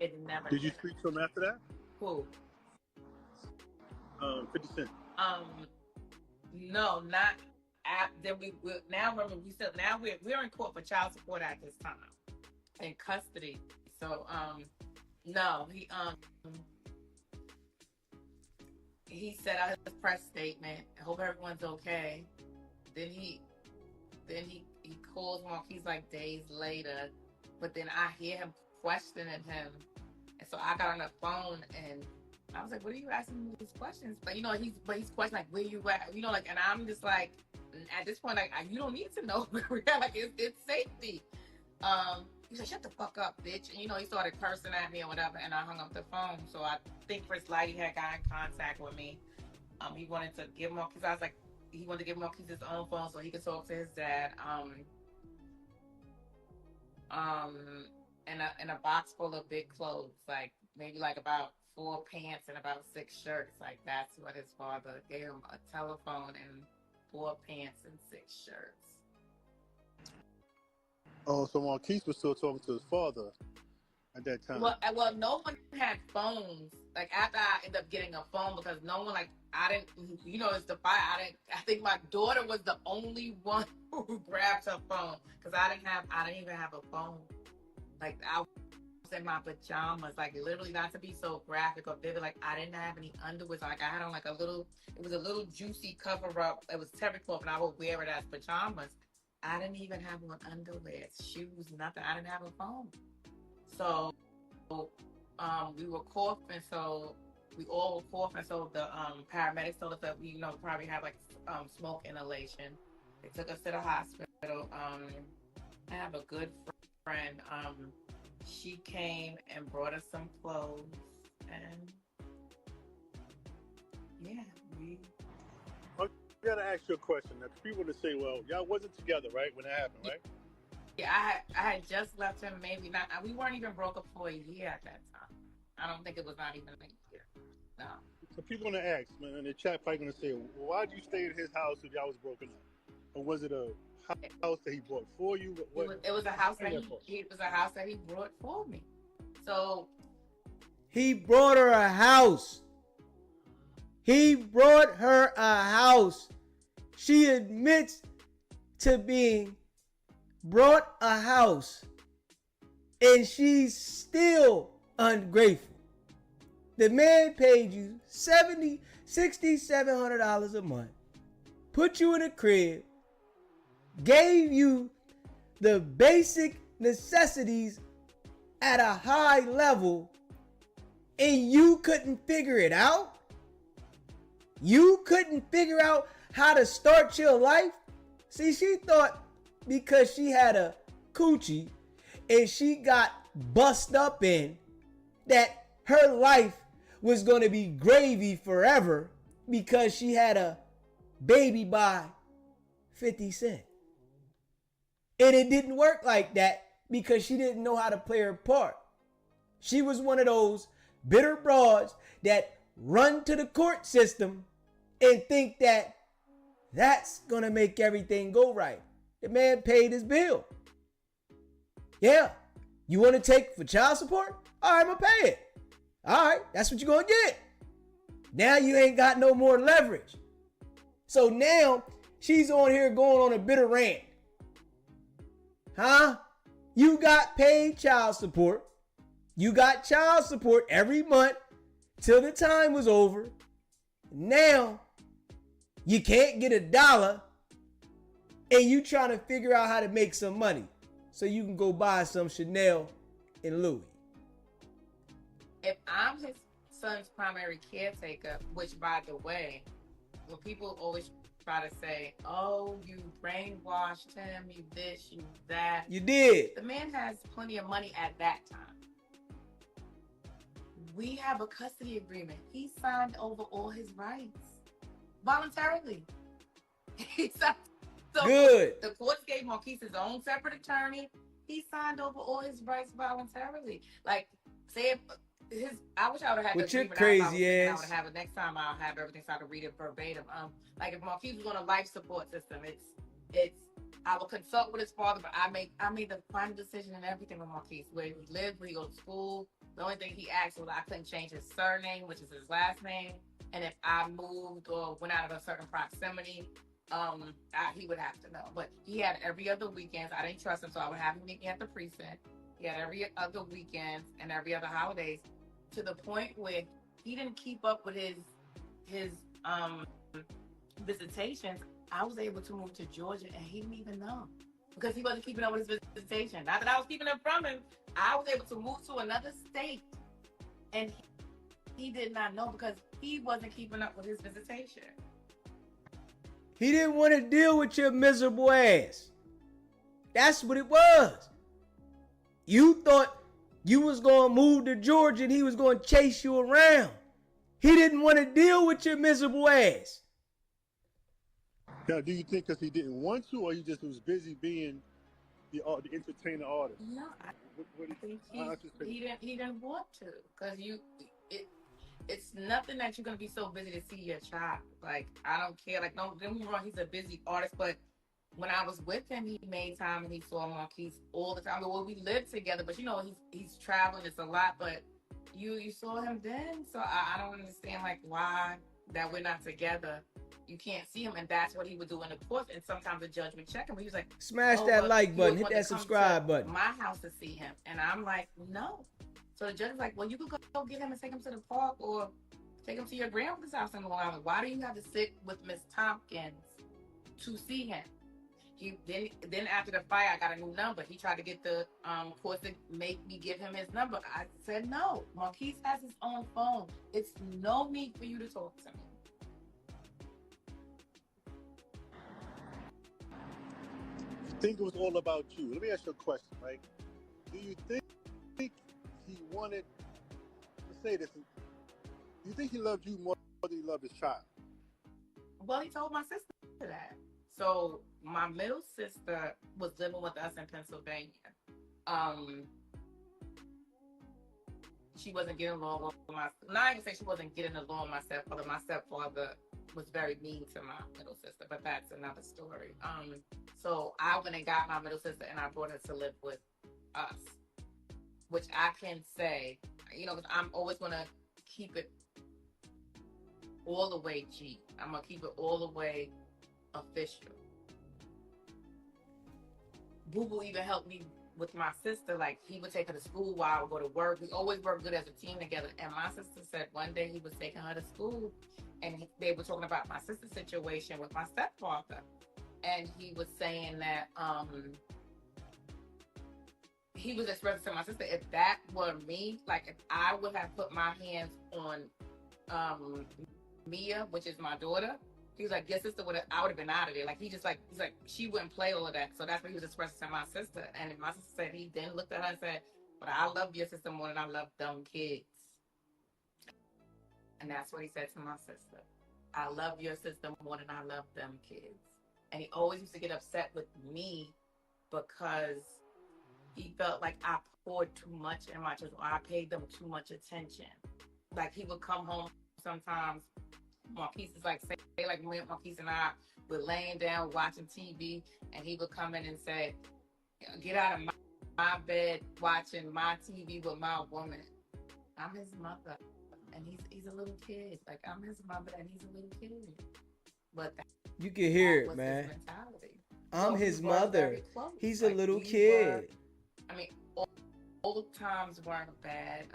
It never. Did you Changed. speak to him after that? Who? 50 Cent. No, not. Then we now remember we still now we're in court for child support at this time, in custody. So no, he said out his press statement, I hope everyone's okay. Then he calls Marquise like days later, but then I hear him questioning him, and so I got on the phone and I was like, "What are you asking me these questions?" But he's questioning like, "Where you at?" Like, and I'm just like, at this point, like, you don't need to know where we're at. Like, it's safety. He said, "Shut the fuck up, bitch," and he started cursing at me or whatever, and I hung up the phone. So I think Chris Lighty had got in contact with me. He wanted to give Marquise. I was like, he wanted to give Marquise his own phone so he could talk to his dad. In a box full of big clothes, like maybe like about 4 pants and about 6 shirts. Like that's what his father gave him, a telephone and 4 pants and 6 shirts. Oh, so Marquise was still talking to his father at that time. Well, no one had phones. Like after I ended up getting a phone because no one, like, I didn't, it's the fire. I think my daughter was the only one who grabbed her phone because I didn't even have a phone. Like I was in my pajamas, like literally, not to be so graphic or vivid. Like I didn't have any underwear. So, like I had on like it was a little juicy cover up. It was terry cloth and I would wear it as pajamas. I didn't even have on underwear, shoes, nothing. I didn't have a phone. So we were coughing, so we all were coughing. So the paramedics told us that we probably have like smoke inhalation. They took us to the hospital. I have a good friend. She came and brought us some clothes, and yeah, I gotta ask you a question. Now, people to say, well, y'all wasn't together, right, when that happened, right? Yeah, I had just left him. Maybe not. We weren't even broke up for a year at that time. I don't think it was not even a year. No. So people gonna ask, man, and the chat probably gonna say, well, why did you stay at his house if y'all was broken up? Or was it a house that he bought for you? It was a house that he brought for me. So he brought her a house. He brought her a house. She admits to being brought a house, and she's still ungrateful. The man paid you $700 a month, put you in a crib, gave you the basic necessities at a high level, and you couldn't figure it out? You couldn't figure out how to start your life? See, she thought because she had a coochie and she got bust up in that her life was going to be gravy forever because she had a baby by 50 Cent. And it didn't work like that because she didn't know how to play her part. She was one of those bitter broads that run to the court system and think that that's going to make everything go right. The man paid his bill. Yeah. You want to take for child support? All right, I'm going to pay it. All right, that's what you're going to get. Now you ain't got no more leverage. So now she's on here going on a bitter rant. Huh? You got paid child support. You got child support every month till the time was over. Now you can't get $1 and you trying to figure out how to make some money so you can go buy some Chanel and Louis. If I'm his son's primary caretaker, which by the way, when people always try to say, oh, you brainwashed him, you this, you that. You did. The man has plenty of money at that time. We have a custody agreement. He signed over all his rights voluntarily. He signed. So good. The courts gave Marquise his own separate attorney. He signed over all his rights voluntarily. Like, say if I wish I would have had the With your agreement. I was crazy thinking I would ass. have it next time. I'll have everything so I can read it verbatim. Like if Marquise was on a life support system, it's I will consult with his father, but I made the final decision and everything with Marquise, where he lived, where he goes to school. The only thing he asked was I couldn't change his surname, which is his last name, and if I moved or went out of a certain proximity, he would have to know. But he had every other weekend. I didn't trust him, so I would have him meet me at the precinct. He had every other weekends and every other holidays, to the point where he didn't keep up with his visitations. I was able to move to Georgia, and he didn't even know because he wasn't keeping up with his visitation. Not that I was keeping it from him. I was able to move to another state, and he did not know because he wasn't keeping up with his visitation. He didn't want to deal with your miserable ass. That's what it was. You thought you was going to move to Georgia and he was going to chase you around. He didn't want to deal with your miserable ass. Now, do you think because he didn't want to, or he just was busy being the entertainer artist? No, I think he didn't want to, because it's nothing that you're gonna be so busy to see your child. Like, I don't care. Like, don't get me wrong, he's a busy artist, but when I was with him, he made time and he saw Marquise all the time. Well, we lived together, but he's traveling. It's a lot, but you saw him then, so I don't understand like why that we're not together. You can't see him, and that's what he would do in the course. And sometimes the judge would check him. He was like, smash that like button, hit that subscribe button. My house to see him, and I'm like, no. So the judge is like, well, you could go get him and take him to the park or take him to your grandmother's house in Long Island. Why do you have to sit with Miss Tompkins to see him? He then after the fight, I got a new number. He tried to get the court to make me give him his number. I said no. Marquise has his own phone. It's no need for you to talk to me. I think it was all about you. Let me ask you a question, right? Do you think he wanted, let's say this, do you think he loved you more than he loved his child? Well, he told my sister that. So my middle sister was living with us in Pennsylvania. She wasn't getting along with my. Not even say she wasn't getting along with my stepfather. My stepfather was very mean to my middle sister, but that's another story. So I went and got my middle sister, and I brought her to live with us, which I can say, because I'm always gonna keep it all the way G. I'm gonna keep it all the way official. Boo Boo even helped me with my sister. Like, he would take her to school while I would go to work. We always worked good as a team together. And my sister said one day he was taking her to school, and they were talking about my sister's situation with my stepfather. And he was saying that he was expressing to my sister, if that were me, like if I would have put my hands on Mia, which is my daughter, he was like, your sister I would have been out of there. Like, he's like, she wouldn't play all of that. So that's what he was expressing to my sister. And my sister said, he then looked at her and said, but I love your sister more than I love dumb kids. And that's what he said to my sister. I love your sister more than I love them kids. And he always used to get upset with me because he felt like I poured too much in my children, or I paid them too much attention. Like, he would come home sometimes. Marquise is like, say like Marquise and I were laying down watching TV, and he would come in and say, get out of my bed watching my TV with my woman. I'm his mother, and he's a little kid. Like, I'm his mother, and he's a little kid. But you can hear it, man. I'm his mother. He's a little kid. Old times weren't bad.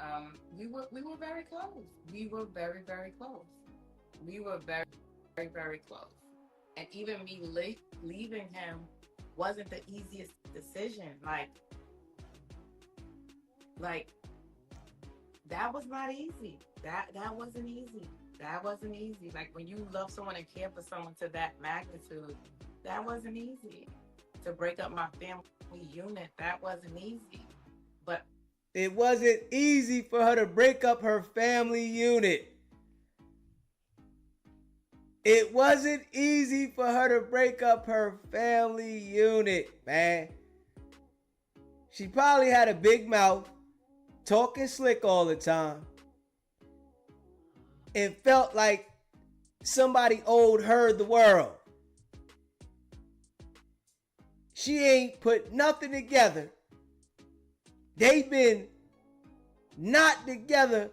We were very close. We were very, very close. We were very, very, very close. And even me leaving him wasn't the easiest decision. Like that was not easy. That wasn't easy. That wasn't easy. Like, when you love someone and care for someone to that magnitude, that wasn't easy. To break up my family unit, that wasn't easy. But it wasn't easy for her to break up her family unit. It wasn't easy for her to break up her family unit, man. She probably had a big mouth, talking slick all the time, and felt like somebody owed her the world. She ain't put nothing together. They've been not together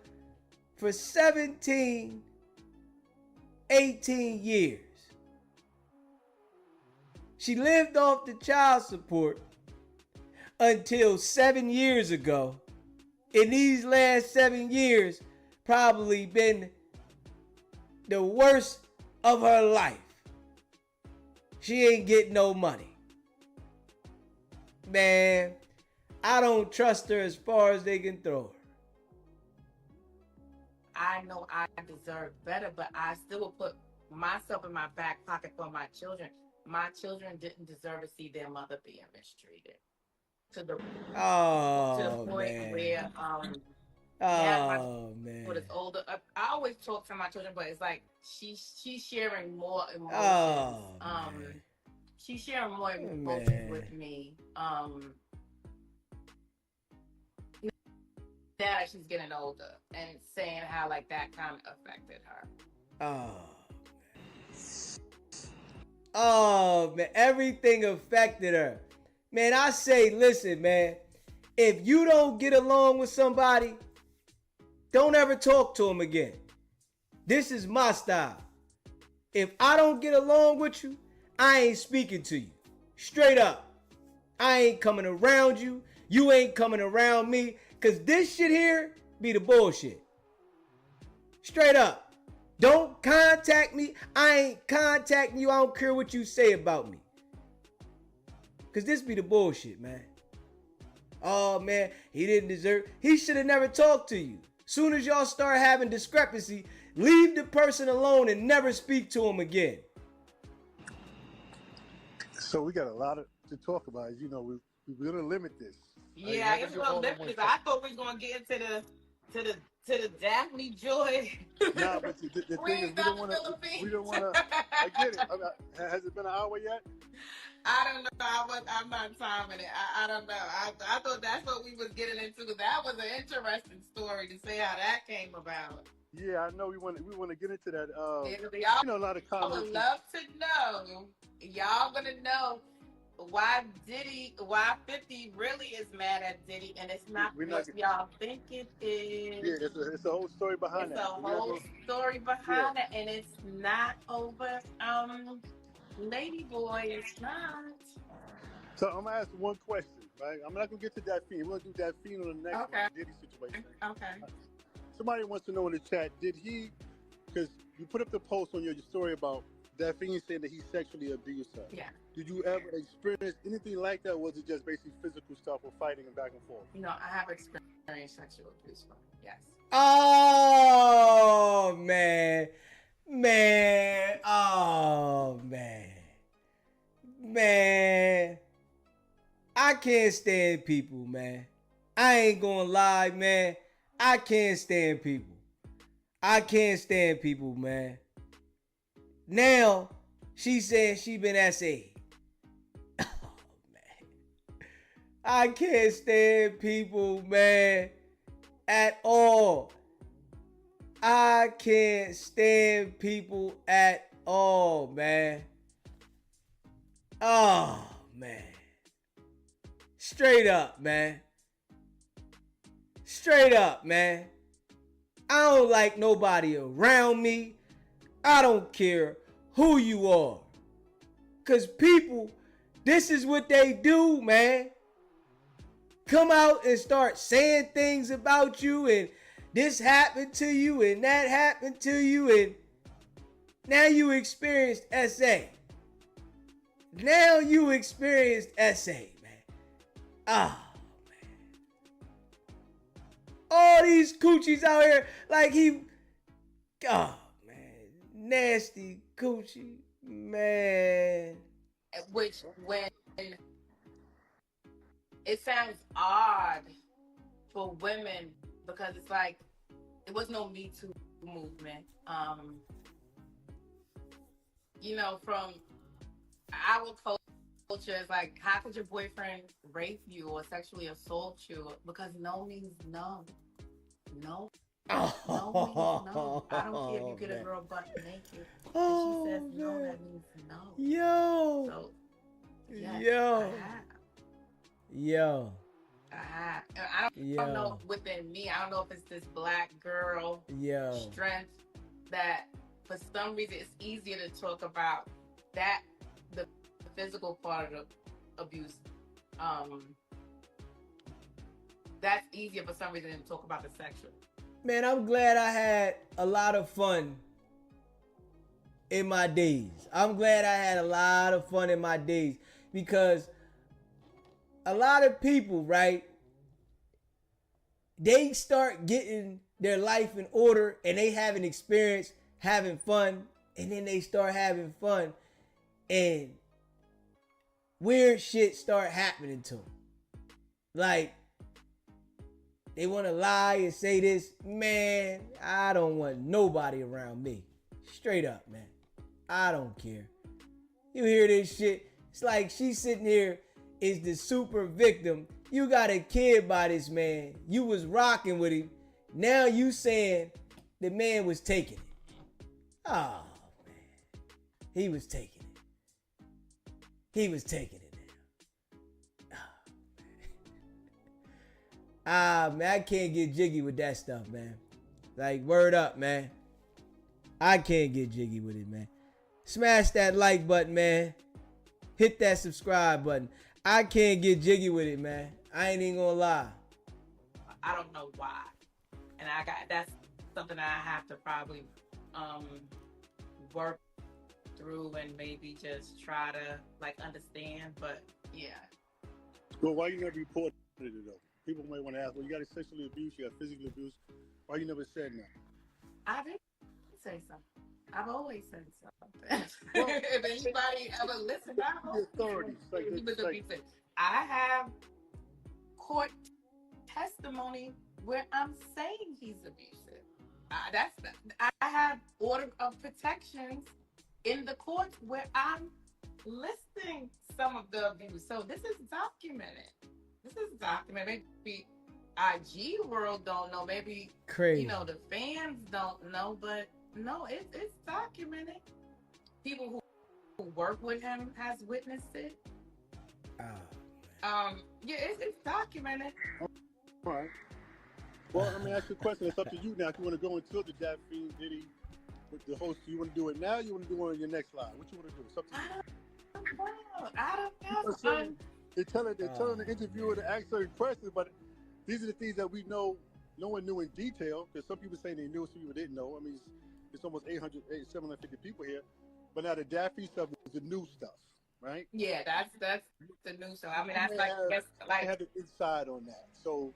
for 17, 18 years. She lived off the child support until 7 years ago. In these last 7 years, probably been the worst of her life. She ain't getting no money. Man, I don't trust her as far as they can throw her. I know I deserve better, but I still will put myself in my back pocket for my children. My children didn't deserve to see their mother being mistreated to the point Man. where Man. But it's older. I always talk to my children, but it's like she's sharing more emotions. Man. She's sharing more emotions with me. Now that she's getting older and saying how like that kind of affected her. Oh man, everything affected her. Man, I say, listen, man, if you don't get along with somebody, don't ever talk to them again. This is my style. If I don't get along with you, I ain't speaking to you. Straight up. I ain't coming around you. You ain't coming around me. Because this shit here be the bullshit. Straight up. Don't contact me. I ain't contacting you. I don't care what you say about me. Because this be the bullshit, man. Oh, man, he didn't deserve. He should have never talked to you. Soon as y'all start having discrepancy, leave the person alone and never speak to him again. So we got a lot to talk about. As you know, we're gonna limit this. Yeah, I guess we're gonna limit this. I thought we were gonna get into the Daphne Joy. Nah, but the thing is, we don't wanna. I get it. Has it been an hour yet? I don't know. I'm not timing it. I don't know. I thought that's what we was getting into. That was an interesting story to see how that came about. Yeah, I know we want to get into that. Y'all, a lot of comments. I would love to know. Y'all gonna know why 50 really is mad at Diddy, and it's not what y'all think it is. Yeah, it's a whole story behind it. It's a whole story behind it, and it's not over. Lady boy, it's not. So I'm gonna ask one question, right? I'm not gonna get to Daphne. We're gonna do Daphne on the next one, Diddy situation. Okay. Somebody wants to know in the chat, did he? Because you put up the post on your story about Daphne saying that he sexually abused her. Yeah. Did you ever experience anything like that? Or was it just basically physical stuff or fighting and back and forth? No, I have experienced sexual abuse. Yes. Oh man. Oh man. I can't stand people, man. I ain't gonna lie, man. I can't stand people. Man. Now, she said she been SA. Oh, man. I can't stand people, man. At all. I can't stand people at all, man. Oh, man. Straight up, man. I don't like nobody around me. I don't care who you are. Because people, this is what they do, man. Come out and start saying things about you, and this happened to you, and that happened to you, and now you experienced SA. Man. Ah. All these coochies out here like he, oh man, nasty coochie, man. Which, when it sounds odd for women, because it's like it was no Me Too movement. From our culture is like, how could your boyfriend rape you or sexually assault you? Because no means no. No. No means no. I don't care if you get a man. girl butt naked. If she says Oh no, man. that means no. Yo. So, yes, Yo. I have. Yo. I don't know within me. I don't know if it's this black girl strength that for some reason it's easier to talk about that the physical part of the abuse. That's easier for some reason than to talk about the sexual. Man, I'm glad I had a lot of fun in my days. I'm glad I had a lot of fun in my days because a lot of people, right, they start getting their life in order and they have an experience having fun, and then they start having fun and weird shit start happening to them. Like, they want to lie and say this. Man, I don't want nobody around me. Straight up, man. I don't care. You hear this shit? It's like she's sitting here is the super victim. You got a kid by this man. You was rocking with him. Now you saying the man was taking it. Oh, man. He was taking it. He was taking it now. Man, I can't get jiggy with that stuff, man. Like, word up, man. I can't get jiggy with it, man. Smash that like button, man. Hit that subscribe button. I can't get jiggy with it, man. I ain't even gonna lie. I don't know why. And that's something I have to probably work through and maybe just try to like understand. But yeah. Well, why you never reported it though? People might want to ask, well, you got sexually abuse, you got physical abuse. Why you never said that? I didn't say something. I've always said something. Well, if anybody ever listened, I have court testimony where I'm saying he's abusive. I have order of protections in the court where I'm listing some of the abuse. So this is documented. Maybe IG world don't know. Maybe crazy. The fans don't know, but no, it's documented. People who work with him has witnessed it. Yeah, it's documented. All right. Well, let me ask you a question. It's up to you now. If you want to go into the Daphne Diddy with the host, you want to do it now? You want to do it on your next live? What you want to do? It's up to you. I don't know. They're telling the interviewer to ask certain questions, but these are the things that we know no one knew in detail, because some people say they knew, some people didn't know. I mean, it's almost 750 people here. But now the Daphne stuff is the new stuff, right? Yeah, that's the new stuff. I mean, that's I have the inside on that. So,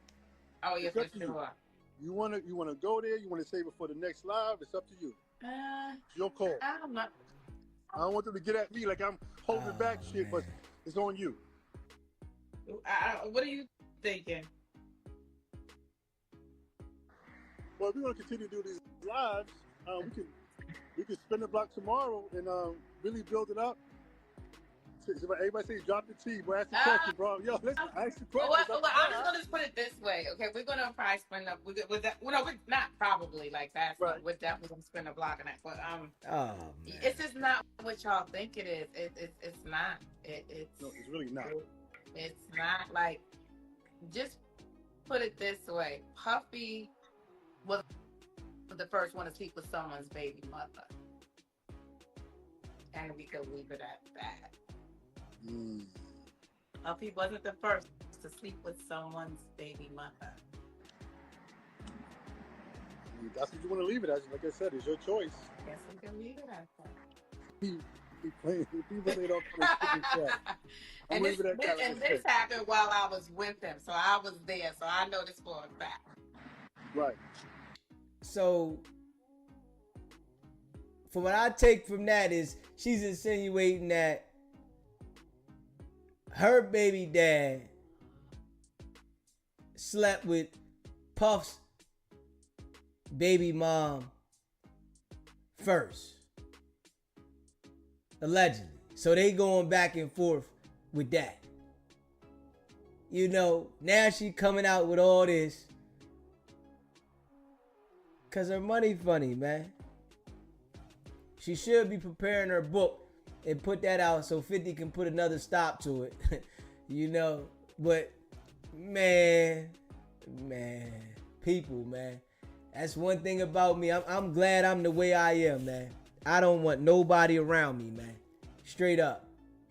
oh yeah, for sure. You wanna go there? You wanna save it for the next live? It's up to you. It's your call. I don't know. I don't want them to get at me like I'm holding back shit, but it's on you. What are you thinking? Well, if we're gonna continue to do these lives, we can spin the block tomorrow and really build it up. So everybody say drop the T, bro. Ask the question, bro. Yo, let's ask the question. I'm just gonna put it this way, okay? We're gonna probably spin up with that. Well, no, we're not probably like that. Right. We're definitely gonna spin a block on that, but it's just not what y'all think it is. It's not. No, it's really not. It's not like. Just put it this way: Puffy was the first one to sleep with someone's baby mother, and we could leave it at that. Puffy wasn't the first to sleep with someone's baby mother. That's what you want to leave it as. Like I said, it's your choice. Guess we can leave it at that. People say don't and this happened while I was with him, so I was there, so I know this for a fact. Right. So, from what I take from that is she's insinuating that her baby dad slept with Puff's baby mom first. Allegedly. So they going back and forth with that. You know, now she coming out with all this because her money funny, man. She should be preparing her book and put that out so 50 can put another stop to it. You know, but man, people, man. That's one thing about me. I'm glad I'm the way I am, man. I don't want nobody around me, man. Straight up.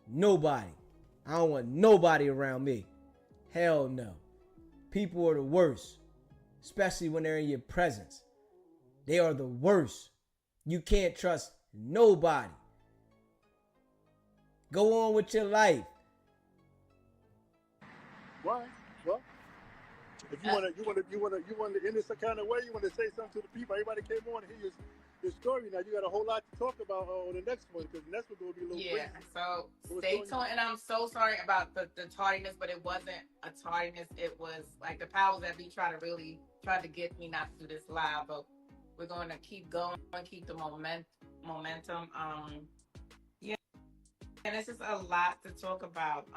Nobody. I don't want nobody around me. Hell no. People are the worst. Especially when they're in your presence. They are the worst. You can't trust nobody. Go on with your life. Why? Well, if you want to end it some kind of way, you want to say something to the people. Everybody came on to hear your story. Now you got a whole lot to talk about on the next one, because the next one will be a little crazy. So stay tuned. And I'm so sorry about the tardiness, but it wasn't a tardiness. It was like the powers that be try to get me not to do this live, but we're going to keep going, keep the momentum. Yeah, and it's just a lot to talk about.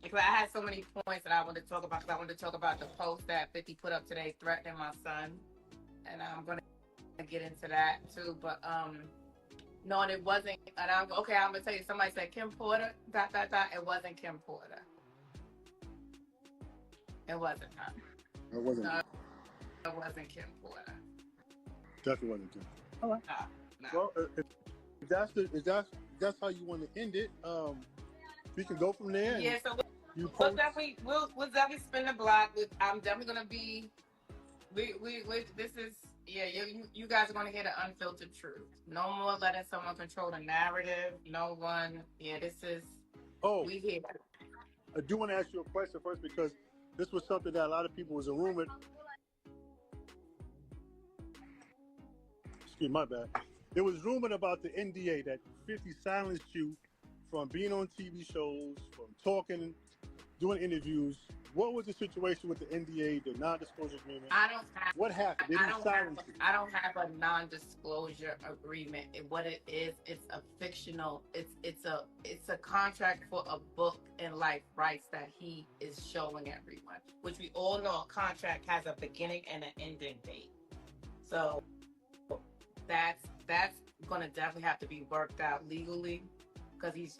Because I had so many points that I wanted to talk about. Because I wanted to talk about the post that 50 put up today threatening my son, and I'm going to get into that too. But no, and it wasn't. And I'm gonna tell you. Somebody said Kim Porter. ... It wasn't Kim Porter. It wasn't her. It wasn't. No, it wasn't Kim Porter. Definitely wasn't Kim. All right. No. Well, if that's how you want to end it, we can go from there. Yeah. So we'll definitely spin the block. I'm definitely gonna be. This is. Yeah, you guys are going to hear the unfiltered truth. No more letting someone control the narrative. No one. Yeah, this is. Oh, we here. I do want to ask you a question first, because this was something that a lot of people was a rumor. Excuse my bad. There was rumored about the NDA that 50 silenced you from being on TV shows, from talking, doing interviews. What was the situation with the NDA, the non-disclosure agreement? What happened? I don't have a non-disclosure agreement. What it is, it's a fictional. It's a contract for a book and life rights that he is showing everyone. Which we all know, a contract has a beginning and an ending date. So that's going to definitely have to be worked out legally, because he's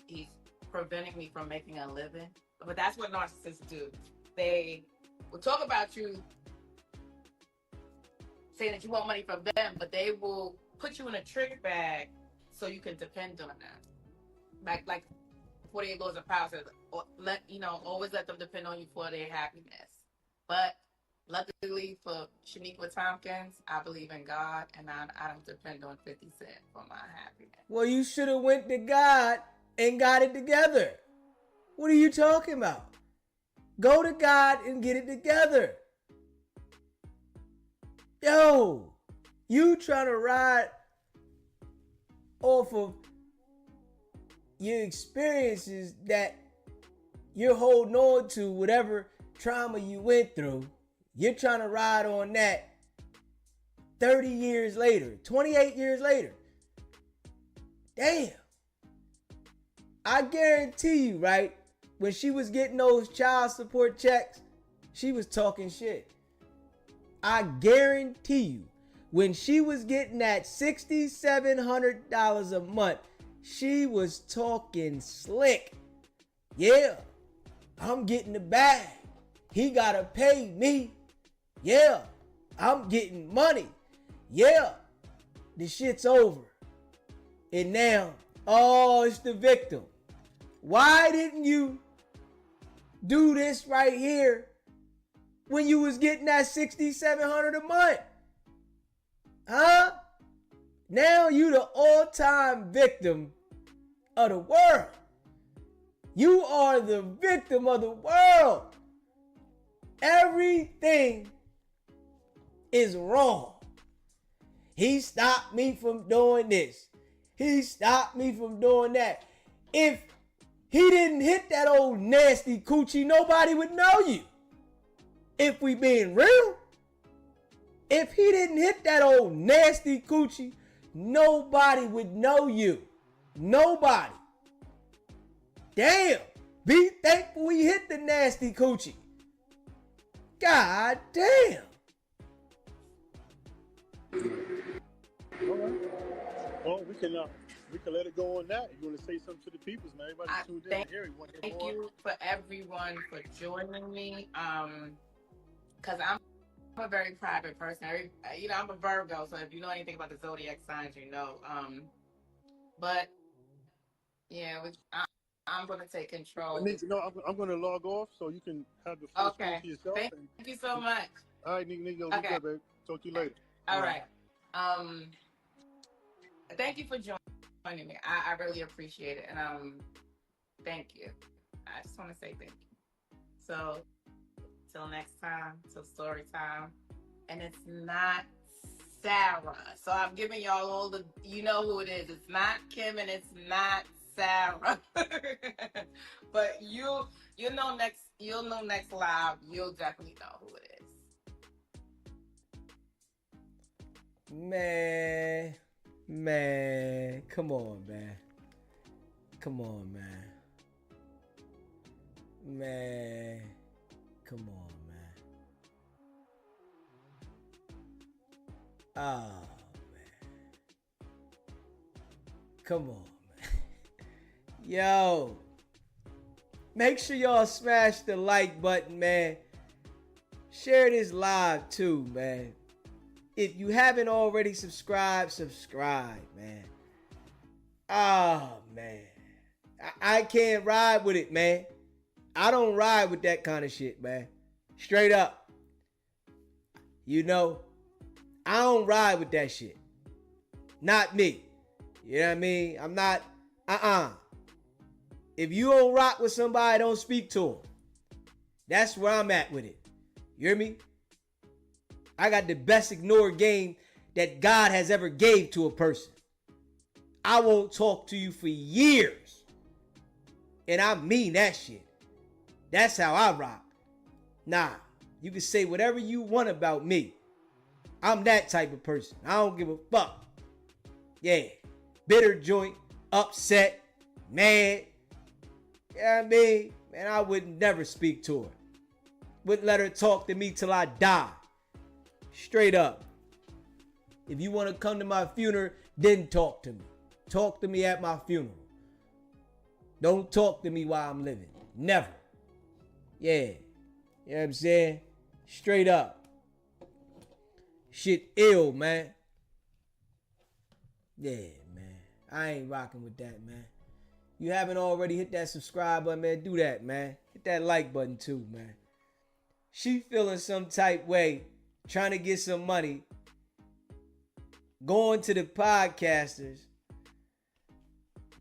preventing me from making a living. But that's what narcissists do. They will talk about you, saying that you want money from them, but they will put you in a trick bag so you can depend on them. Like 48 Laws of Power says, always let them depend on you for their happiness. But luckily for Shaniqua Tompkins, I believe in God, and I don't depend on 50 Cent for my happiness. Well, you should have went to God and got it together. What are you talking about? Go to God and get it together. Yo, you trying to ride off of your experiences that you're holding on to, whatever trauma you went through. You're trying to ride on that 30 years later, 28 years later. Damn. I guarantee you, right? When she was getting those child support checks, she was talking shit. I guarantee you, when she was getting that $6,700 a month, she was talking slick. Yeah, I'm getting the bag. He gotta pay me. Yeah, I'm getting money. Yeah, the shit's over. And now, it's the victim. Why didn't you do this right here when you was getting that $6,700 a month? Huh? Now you the all-time victim of the world. You are the victim of the world. Everything is wrong. He stopped me from doing this. He stopped me from doing that. If he didn't hit that old nasty coochie, nobody would know you. If we being real. If he didn't hit that old nasty coochie, nobody would know you. Nobody. Damn. Be thankful we hit the nasty coochie. God damn. All right. Well, we can let it go on that. You want to say something to the peoples, man? Everybody tuned in here. You want to hear Thank more? you for everyone for joining me. Because I'm a very private person. I'm a Virgo, so if you know anything about the zodiac signs, you know. But yeah, I'm going to take control. I'm going to log off so you can have the first one to yourself. Thank you so much. All right, Nico, we good, babe. Talk to you later. All right. Thank you for joining me. I really appreciate it, and thank you. I just want to say thank you. So, till next time, till story time, and it's not Sarah. So I'm giving y'all all the, you know who it is. It's not Kim, and it's not Sarah. But you'll know next live. You'll definitely know who it is. Man, come on, man. Come on, man. Man, come on, man. Oh, man. Come on, man. Yo. Make sure y'all smash the like button, man. Share this live too, man. If you haven't already subscribed, man. Oh, man. I can't ride with it, man. I don't ride with that kind of shit, man. Straight up. You know, I don't ride with that shit. Not me. You know what I mean? I'm not, If you don't rock with somebody, don't speak to them. That's where I'm at with it. You hear me? I got the best ignored game that God has ever gave to a person. I won't talk to you for years. And I mean that shit. That's how I rock. Nah, you can say whatever you want about me. I'm that type of person. I don't give a fuck. Yeah. Bitter joint, upset, mad. You know what I mean? Man, I would never speak to her. Wouldn't let her talk to me till I die. Straight up. If you want to come to my funeral, then talk to me. Talk to me at my funeral. Don't talk to me while I'm living. Never. Yeah. You know what I'm saying? Straight up. Shit ill, man. Yeah, man. I ain't rocking with that, man. You haven't already hit that subscribe button, man. Do that, man. Hit that like button too, man. She feeling some type way, trying to get some money, going to the podcasters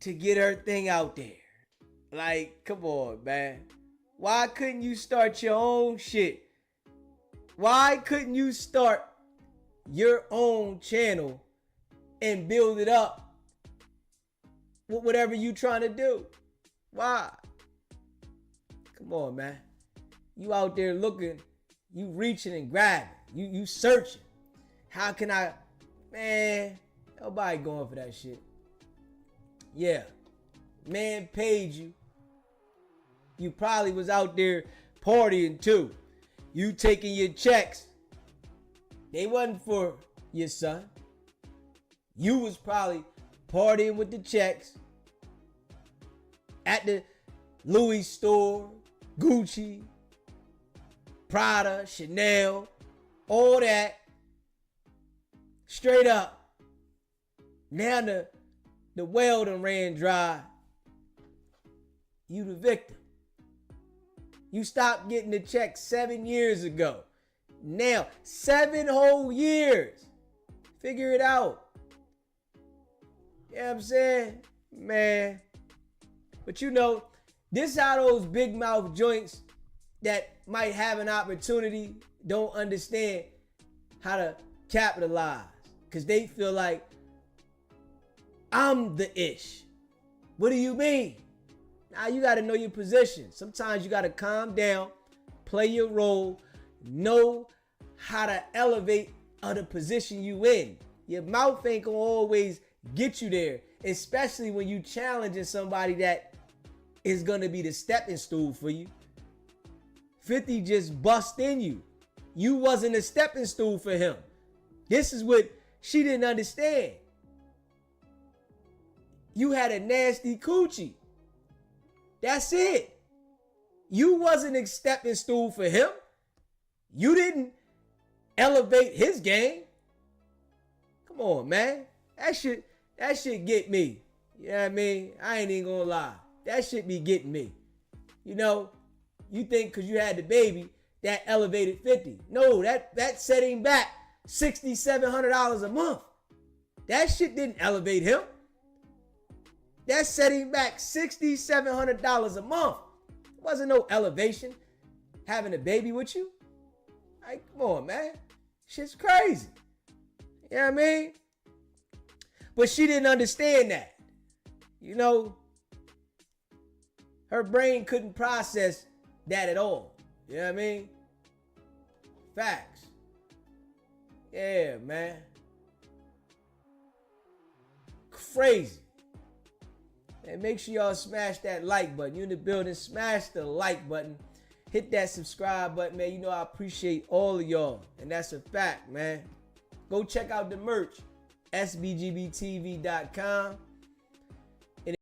to get her thing out there. Like, come on, man. Why couldn't you start your own shit? Why couldn't you start your own channel and build it up with whatever you trying to do? Why? Come on, man. You out there looking, you reaching and grabbing, you searching. How can I, man, nobody going for that shit. Yeah, man paid you. You probably was out there partying too. You taking your checks. They wasn't for your son. You was probably partying with the checks at the Louis store, Gucci, Prada, Chanel, all that. Straight up. Now the well done ran dry. You the victim. You stopped getting the check 7 years ago. Now, 7 whole years. Figure it out. You know what I'm saying? Man. But you know, this how those big mouth joints that might have an opportunity don't understand how to capitalize. Because they feel like, I'm the ish. What do you mean? Now you got to know your position. Sometimes you got to calm down, play your role, know how to elevate the position you in. Your mouth ain't gonna always get you there, especially when you challenging somebody that is gonna be the stepping stool for you. 50 just bust in you. You wasn't a stepping stool for him. This is what she didn't understand. You had a nasty coochie. That's it. You wasn't a stepping stool for him. You didn't elevate his game. Come on, man. That shit get me. You know what I mean? I ain't even gonna lie. That shit be getting me. You know, you think because you had the baby, that elevated 50. No, that set him back $6,700 a month. That shit didn't elevate him. That set him back $6,700 a month. It wasn't no elevation having a baby with you. Like, come on, man. Shit's crazy. You know what I mean? But she didn't understand that. You know, her brain couldn't process that at all. You know what I mean? Facts. Yeah, man. Crazy. And make sure y'all smash that like button. You in the building, smash the like button. Hit that subscribe button, man. You know I appreciate all of y'all. And that's a fact, man. Go check out the merch. sbgbtv.com.